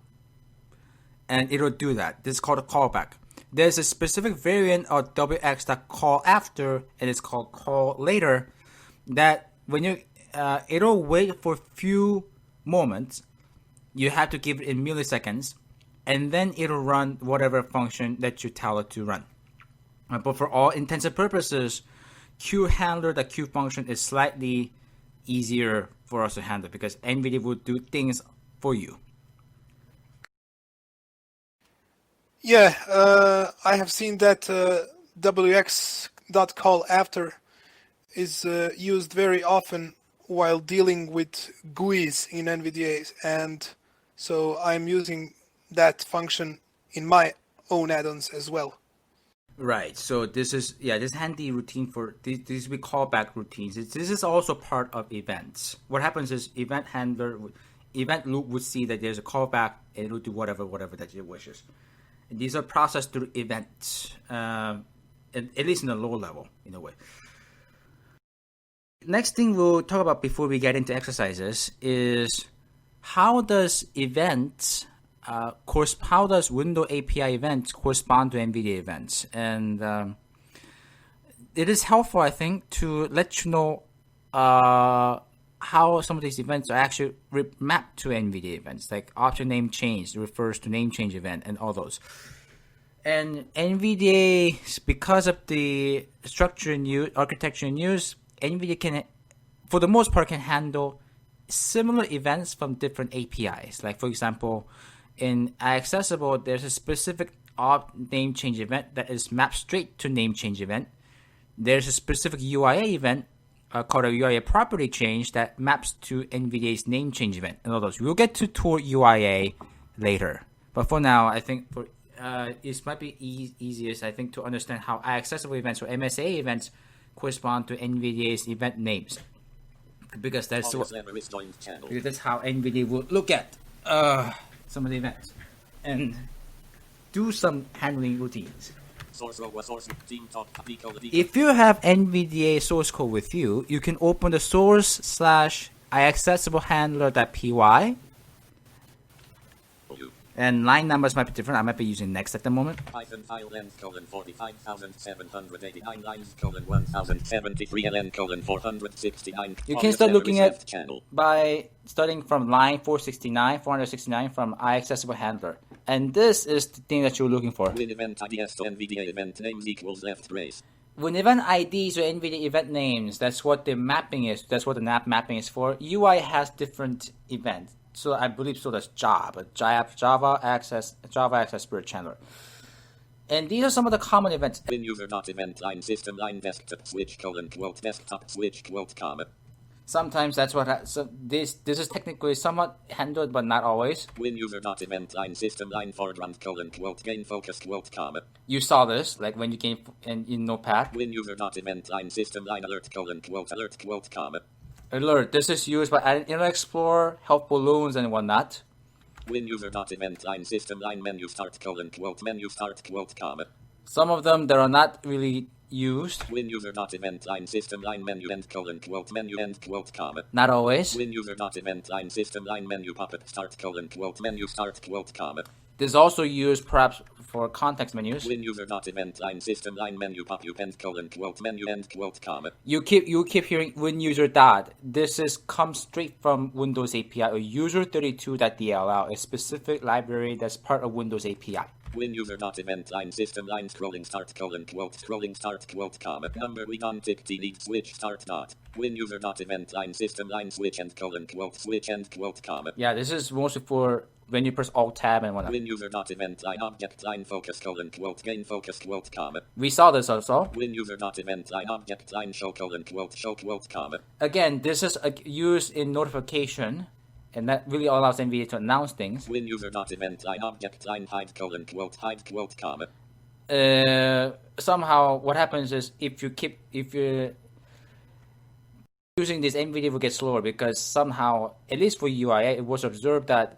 And it'll do that. This is called a callback. There's a specific variant of WX.call after, and it's called call later, that when you it'll wait for few moment, you have to give it in milliseconds, and then it'll run whatever function that you tell it to run. But for all intents and purposes, queue handler, the queue function is slightly easier for us to handle because NVIDIA will do things for you. Yeah, I have seen that wx.call after is used very often while dealing with GUIs in NVDA, and so I'm using that function in my own add-ons as well. Right. So this is this handy routine for these we callback routines. This is also part of events. What happens is event loop would see that there's a callback and it will do whatever that it wishes. And these are processed through events, at least in the low level in a way. Next thing we'll talk about before we get into exercises is how does how does Windows API events correspond to NVDA events? And it is helpful, I think, to let you know how some of these events are actually mapped to NVDA events, like object name change refers to name change event and all those. And NVDA, because of the structure and architecture in use, NVIDIA can, for the most part, can handle similar events from different APIs. Like, for example, in Accessible, there's a specific name change event that is mapped straight to name change event. There's a specific UIA event called a UIA property change that maps to NVIDIA's name change event and all those. We'll get to tour UIA later. But for now, I think it might be easiest, I think, to understand how Accessible events or MSA events correspond to NVDA's event names, because that's how NVIDIA will look at some of the events and do some handling routines. If you have NVDA source code with you, you can open the source/iaccessiblehandler.py. And line numbers might be different. I might be using next at the moment. File length 45,789 lines 1073 ln 469. You can start looking at by starting from line 469 from iaccessible handler. And this is the thing that you're looking for. When event IDs to NVDA event names equals left brace. When event IDs or NVDA event names, that's what the mapping is. That's what the mapping is for. UI has different events. So I believe so does Java Access Spirit Chandler. And these are some of the common events. Win user dot event line system line desktop switch quote desktop switch quote comma. Sometimes that's what this is technically somewhat handled, but not always. Win user dot event line system line foreground quote gain focus quote comma. You saw this like when you came in Notepad. Win user dot event line system line alert quote comma. Alert. This is used by adding Internet Explorer, help balloons, and whatnot. Win user dot event line system line menu start quote comma. Some of them that are not really used. Win user dot event line system line menu end quote comma. Not always. Win user dot event line system line menu puppet start quote comma. This is also used perhaps for context menus. Win user dot event line system line menu pop end quote menu end quote comma. You keep hearing win user dot. This comes straight from Windows API or user32.dll, a specific library that's part of Windows API. Win user dot event line system line scrolling start quote comma. Number we don't tick need switch start dot. Win user dot event line system line switch end quote comma. Yeah, this is mostly for when you press Alt Tab and whatnot. Win user dot event line object line focus quote gain focus quote comma. We saw this also. Win user dot event line object line show quote comma. Again, this is used in notification, and that really allows NVIDIA to announce things. Win user dot event line object line hide quote comma. Somehow, what happens is if you're using this, NVIDIA will get slower because somehow, at least for UIA, it was observed that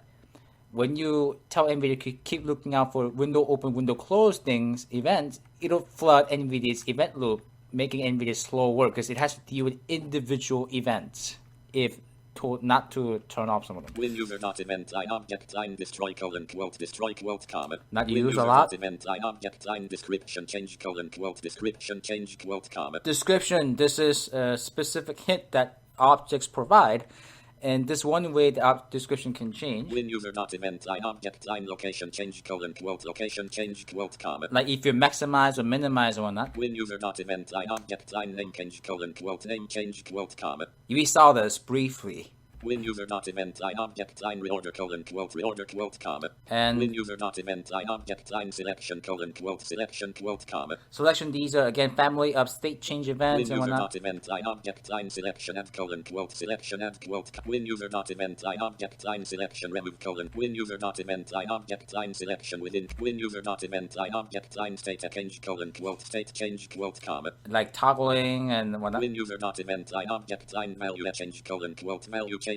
when you tell NVIDIA to keep looking out for window open, window close events, it'll flood NVIDIA's event loop, making NVIDIA slow work because it has to deal with individual events if told not to turn off some of them. Win user dot event line object line destroy quote comma. Not used a lot. Event line object line description change quote comma. Description. This is a specific hint that objects provide. And this one way the description can change. Win user dot event line object line location change colon quote location change quote comma. Like if you maximize or minimize or whatnot. Win user dot event line object line name change colon quote name change quote comma. We saw this briefly. Win user dot event line object line reorder colon reorder quote comma. And win user dot event line object line selection colon selection quote comma. Selection, these are again family of state change events win and user whatnot. dot event line object line selection add colon selection add win user dot event line object line selection remove colon win user dot event line object line selection within win user dot event line object line state change colon state change comma. Like toggling and whatnot. Win user dot event line object line value change colon value change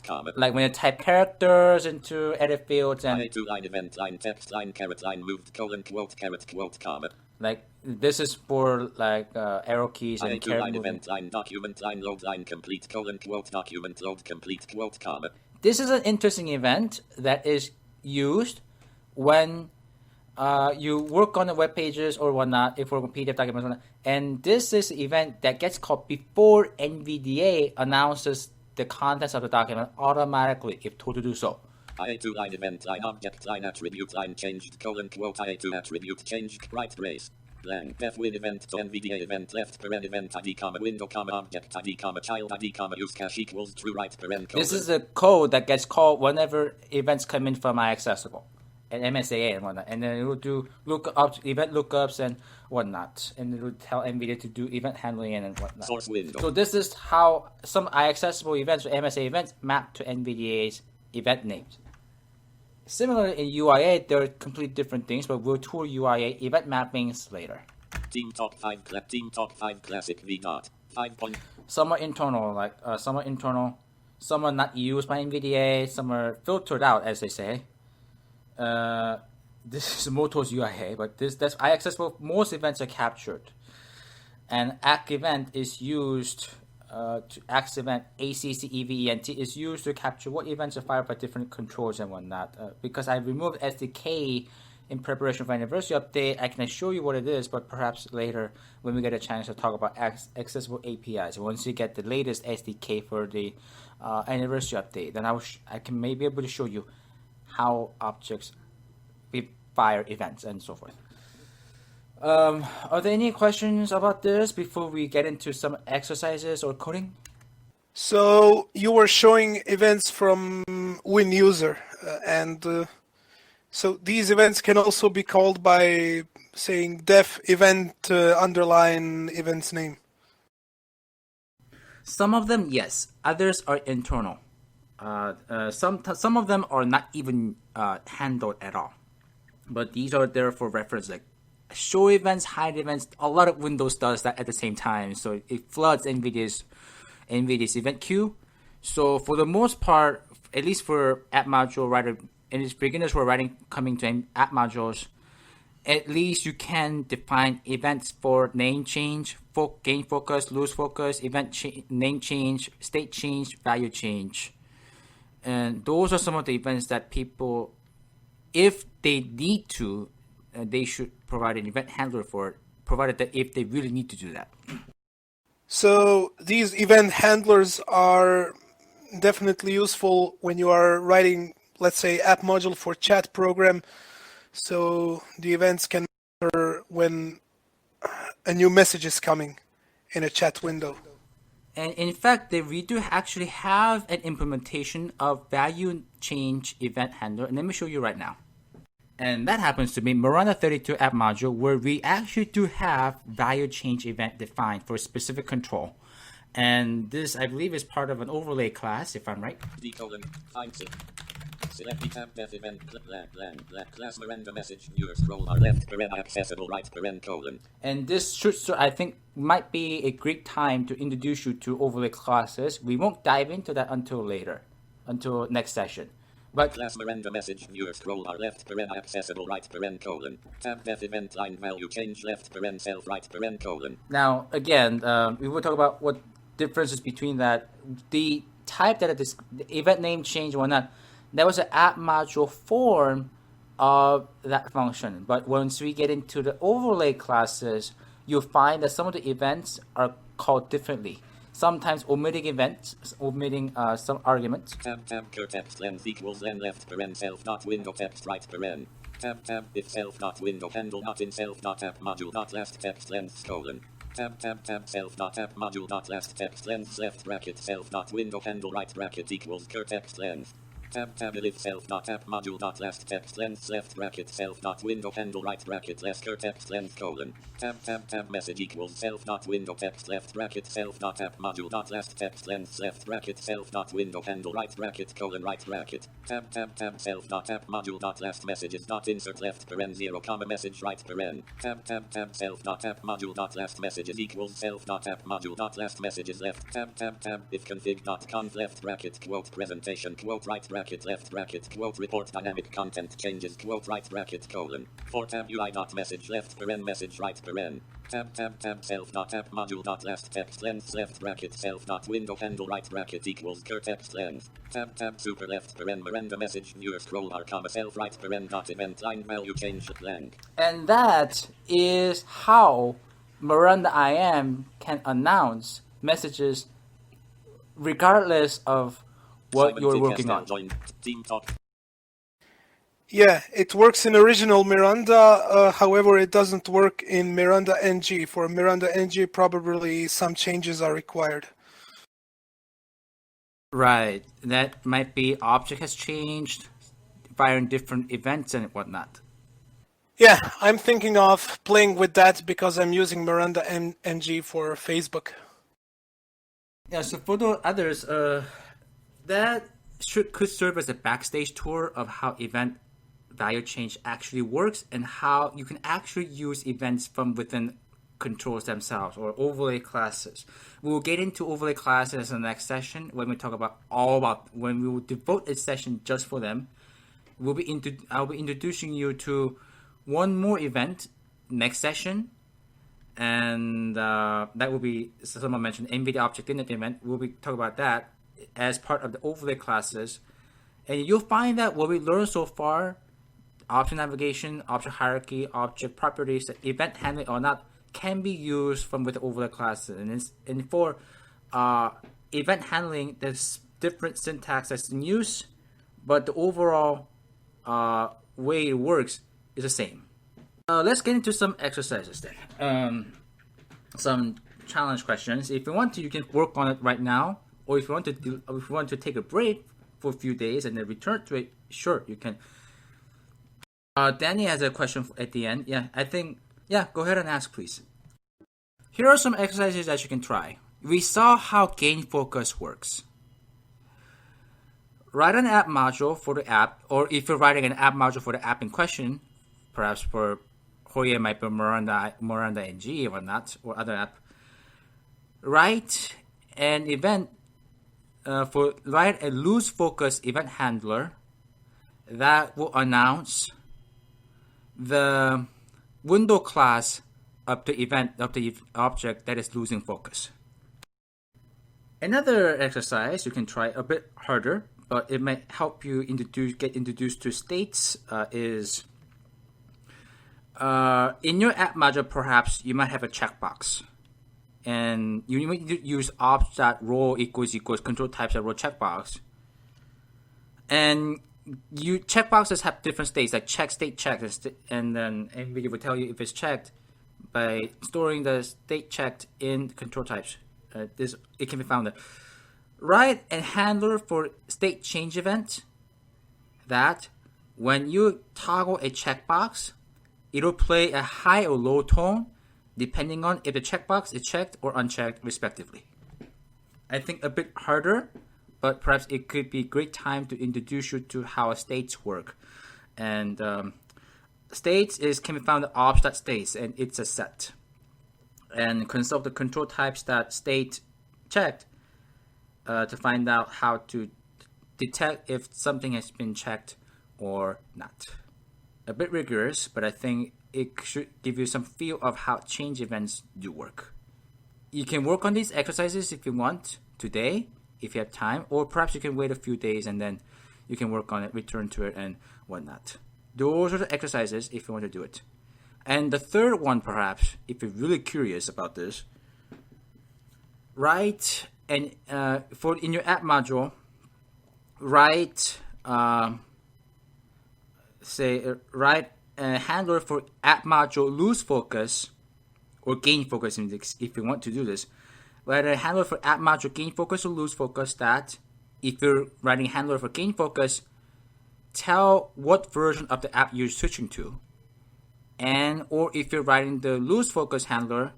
comma. Like when you type characters into edit fields and IA2 line event line text line caret line moved colon comma. Like this is for like arrow keys and IA2 line event line document line load line complete colon document load complete comma. This is an interesting event that is used when you work on the web pages or whatnot, if we're on PDF documents or whatnot. And this is an event that gets called before NVDA announces the contents of the document automatically if told to do so. IA2 line event line object line attribute line changed colon IA2 attribute changed right brace. Blank def win event to NVDA event left paren event ID comma window comma object ID comma child ID comma use cache equals true right paren colon. This is the code that gets called whenever events come in from iAccessible and MSAA and whatnot, and then it will do event lookups and whatnot, and it will tell NVIDIA to do event handling and whatnot. Source window. So this is how some iAccessible events or MSA events map to NVDA's event names. Similarly in UIA, there are completely different things, but we'll tour UIA event mappings later. Team Talk 5 Classic V dot 5. Some are internal, some are not used by NVDA, some are filtered out, as they say. This is Moto's UIA, but that's iAccessible. Most events are captured, and ACK event is used. ACK event ACCEVENT is used to capture what events are fired by different controls and whatnot. Because I removed SDK in preparation for anniversary update, I can show you what it is, but perhaps later when we get a chance to talk about accessible APIs. Once you get the latest SDK for the anniversary update, then I can maybe able to show you how objects fire events and so forth. Are there any questions about this before we get into some exercises or coding? So you were showing events from WinUser, and so these events can also be called by saying def event underline event's name. Some of them, yes. Others are internal. Some of them are not even handled at all. But these are there for reference, like show events, hide events. A lot of Windows does that at the same time, so it floods NVIDIA's event queue. So for the most part, at least for app module writer, and it's beginners who are writing coming to app modules, at least you can define events for name change, gain focus, lose focus, event name change, state change, value change. And those are some of the events that people, if they need to, they should provide an event handler for it, provided that if they really need to do that. So these event handlers are definitely useful when you are writing, let's say, app module for chat program. So the events can occur when a new message is coming in a chat window. And in fact, we do actually have an implementation of value change event handler. And let me show you right now. And that happens to be Miranda 32 app module, where we actually do have value change event defined for a specific control. And this, I believe, is part of an overlay class, if I'm right. Select the tab def event class Miranda message viewer scroll bar left paren accessible right paren colon. And this should, I think, might be a great time to introduce you to overlay classes. We won't dive into that until later, until next session. But class Miranda message viewer scroll bar left paren accessible right paren colon. Tab def event line value change left paren self right paren colon. Now, again, we will talk about what differences between that. The type that the event name change or not, that was an app module form of that function. But once we get into the overlay classes, you'll find that some of the events are called differently. sometimes omitting events, omitting some arguments. Tab cur text length equals len left paren self dot window text right paren. Tab if self dot window handle not in self dot app module dot last text length colon. Tab self dot app module dot last text length left bracket self dot window handle right bracket equals cur text length. Tab if self dot app module dot last text length left bracket self dot window handle right bracket less cur text length colon. Tab message equals self dot window text left bracket self dot app module dot last text length left bracket self dot window handle right bracket colon right bracket. Tab self dot app module dot last messages dot insert left paren 0 comma message right paren. Tab self dot app module dot last messages equals self dot app module dot last messages left. Tab if config dot conf left bracket quote presentation quote right bracket left bracket quote report dynamic content changes quote right bracket colon. For tab UI dot message left paren message right paren. Tab self dot app module dot last text length left bracket self dot window handle right bracket equals cur text length. Tab super left paren Miranda message newer scroll bar comma self right paren dot event line value change blank. And that is how Miranda IM can announce messages regardless of what Simon you're T. working Castell on. joined Team Talk. Yeah, it works in original Miranda, however, it doesn't work in Miranda NG. For Miranda NG, probably some changes are required. Right. That might be object has changed, firing different events and whatnot. Yeah, I'm thinking of playing with that because I'm using Miranda NG for Facebook. Yeah, so for the others, that could serve as a backstage tour of how event value change actually works and how you can actually use events from within controls themselves or overlay classes. We will get into overlay classes in the next session when we talk about when we will devote a session just for them. I'll be introducing you to one more event next session, and that will be, someone mentioned NVDA object init event. We'll be talking about that as part of the overlay classes, and you'll find that what we learned so far, object navigation, object hierarchy, object properties, event handling or not, can be used from with the overlay classes. And for event handling, there's different syntax that's in use, but the overall way it works is the same. Let's get into some exercises then. Some challenge questions. If you want to, you can work on it right now, or if you want to take a break for a few days and then return to it, sure, you can. Danny has a question at the end. Go ahead and ask, please. Here are some exercises that you can try. We saw how gain focus works. Write an app module for the app, or if you're writing an app module for the app in question, perhaps for Hoya it might be Miranda NG or whatnot, or other app. Write an event write a loose focus event handler that will announce the window class of the event of the object that is losing focus. Another exercise you can try a bit harder, but it might help you get introduced to states is in your app module, perhaps you might have a checkbox, and you might use ops.role equals control types.role checkbox, and you checkboxes have different states like check, state, check, and then NVDA will tell you if it's checked by storing the state checked in control types. It can be found there. Write a handler for state change event that when you toggle a checkbox, it'll play a high or low tone depending on if the checkbox is checked or unchecked, respectively. I think a bit harder, but perhaps it could be a great time to introduce you to how states work. And states can be found in ops.states, and it's a set. And consult the control types that state checked to find out how to detect if something has been checked or not. A bit rigorous, but I think it should give you some feel of how change events do work. You can work on these exercises if you want today, if you have time, or perhaps you can wait a few days and then you can work on it, return to it, and whatnot. Those are the exercises if you want to do it. And the third one, perhaps, if you're really curious about this, write and for in your app module, write write a handler for app module lose focus or gain focus if you want to do this. Write a handler for app module gain focus or lose focus that if you're writing a handler for gain focus, tell what version of the app you're switching to. And or if you're writing the lose focus handler,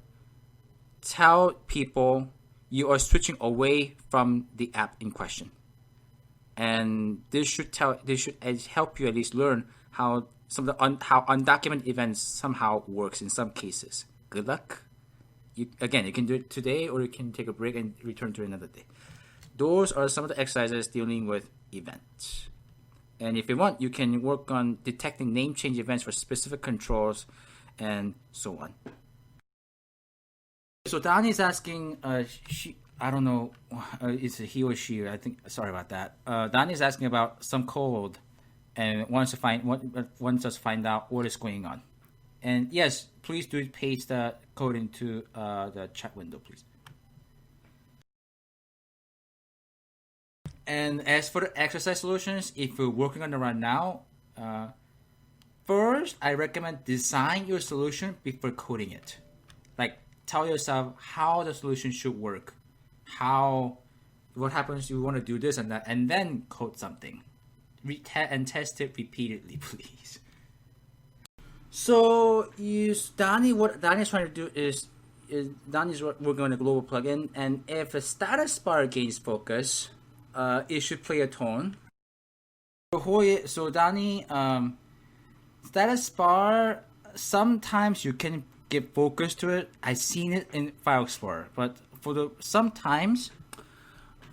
tell people you are switching away from the app in question. And this should help you at least learn how some of the how undocumented events somehow works in some cases. Good luck. You can do it today, or you can take a break and return to another day. Those are some of the exercises dealing with events. And if you want, you can work on detecting name change events for specific controls and so on. So Donnie's asking, I don't know, it's a he or she. I think. Sorry about that. Donnie's asking about some code, and wants us to find out what is going on. And yes, please do paste the code into the chat window, please. And as for the exercise solutions, if you're working on it right now, first I recommend design your solution before coding it. Like tell yourself how the solution should work, what happens if you want to do this and that, and then code something. And test it repeatedly, please. So what Donnie is trying to do is Donnie's working on a global plugin, and if the status bar gains focus, it should play a tone. So Donnie, status bar, sometimes you can give focus to it. I've seen it in File Explorer, but sometimes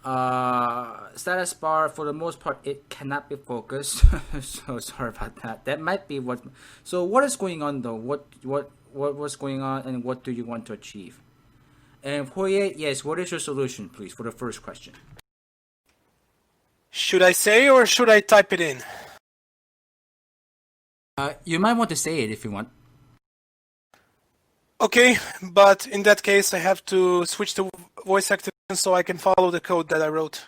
status bar, for the most part, it cannot be focused. So sorry about that. That might be what. So what is going on though? What was going on, and what do you want to achieve? And Jorge, yes, what is your solution, please, for the first question? Should I say or should I type it in? You might want to say it if you want. Okay, but in that case, I have to switch to voice activation so I can follow the code that I wrote.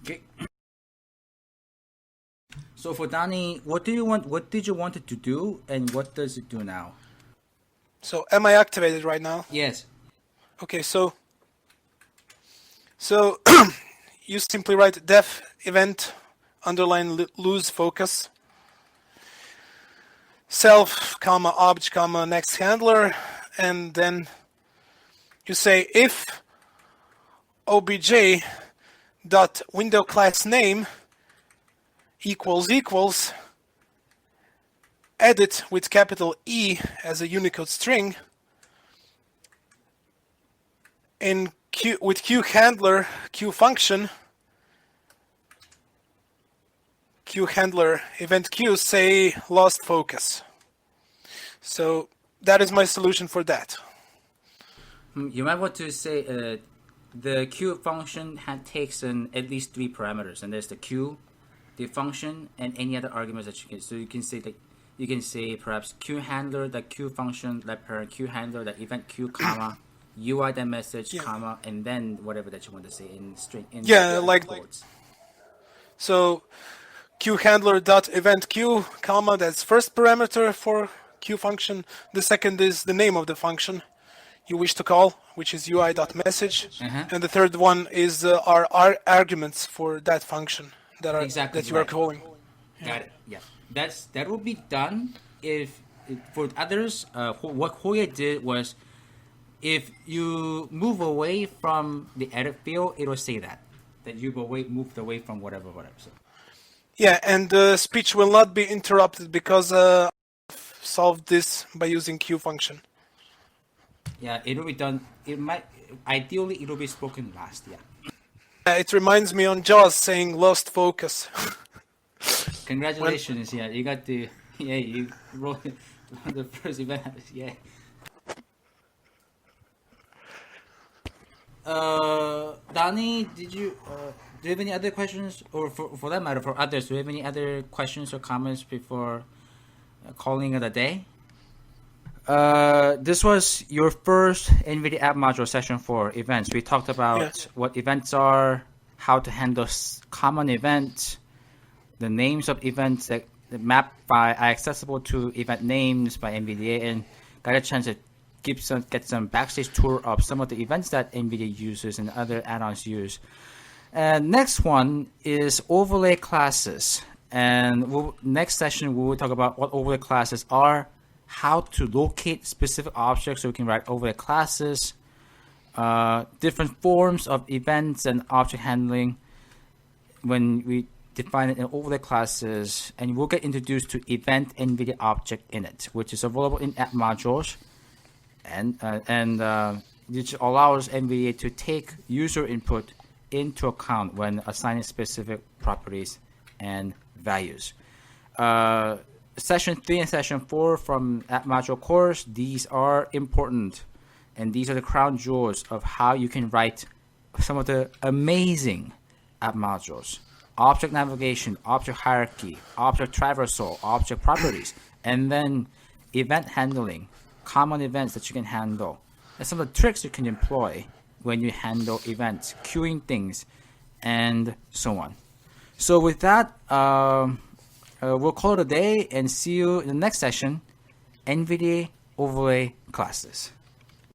Okay. So for Donnie, what did you want it to do, and what does it do now? So am I activated right now? Yes. Okay, so you simply write def event underline lose focus self comma obj comma next handler, and then you say if obj dot window class name equals edit with capital E as a Unicode string, in Q with Q handler Q function Q handler event Q say lost focus. So that is my solution for that. You might want to say the Q function takes at least 3 parameters, and there's the Q, the function, and any other arguments that you can. So you can say perhaps Q handler, the Q function, that parent Q handler, that event Q, comma, UI that message, comma, and then whatever that you want to say in string. Like quotes. So Q handler dot event Q, comma, that's first parameter for Q function. The second is the name of the function you wish to call, which is UI dot message, and the third one is our arguments for that function that you are calling. Got it. Yeah, that will be done if for others. What Hoya did was, if you move away from the edit field, it will say that you moved away from whatever. So. Yeah, and the speech will not be interrupted because I've solved this by using Q function. Yeah, it will be done. Ideally, it will be spoken last. Yeah. It reminds me on JAWS saying lost focus. Congratulations! You got you wrote the first event. Yeah. Donnie, do you have any other questions, or for that matter, for others, do you have any other questions or comments before calling it a day? This was your first NVDA app module session for events. We talked about what events are, how to handle common events, the names of events that map by are accessible to event names by NVDA, and got a chance to get some backstage tour of some of the events that NVDA uses and other add-ons use. And next one is overlay classes. And next session we will talk about what overlay classes are, how to locate specific objects so we can write overlay classes, different forms of events and object handling when we define it in overlay classes, and we'll get introduced to event NVDA object init, which is available in app modules, and which allows NVDA to take user input into account when assigning specific properties and values. Session 3 and Session 4 from App Module course, these are important, and these are the crown jewels of how you can write some of the amazing app modules. Object navigation, object hierarchy, object traversal, object properties, and then event handling, common events that you can handle, and some of the tricks you can employ when you handle events, queuing things, and so on. So with that, we'll call it a day and see you in the next session, NVDA overlay classes.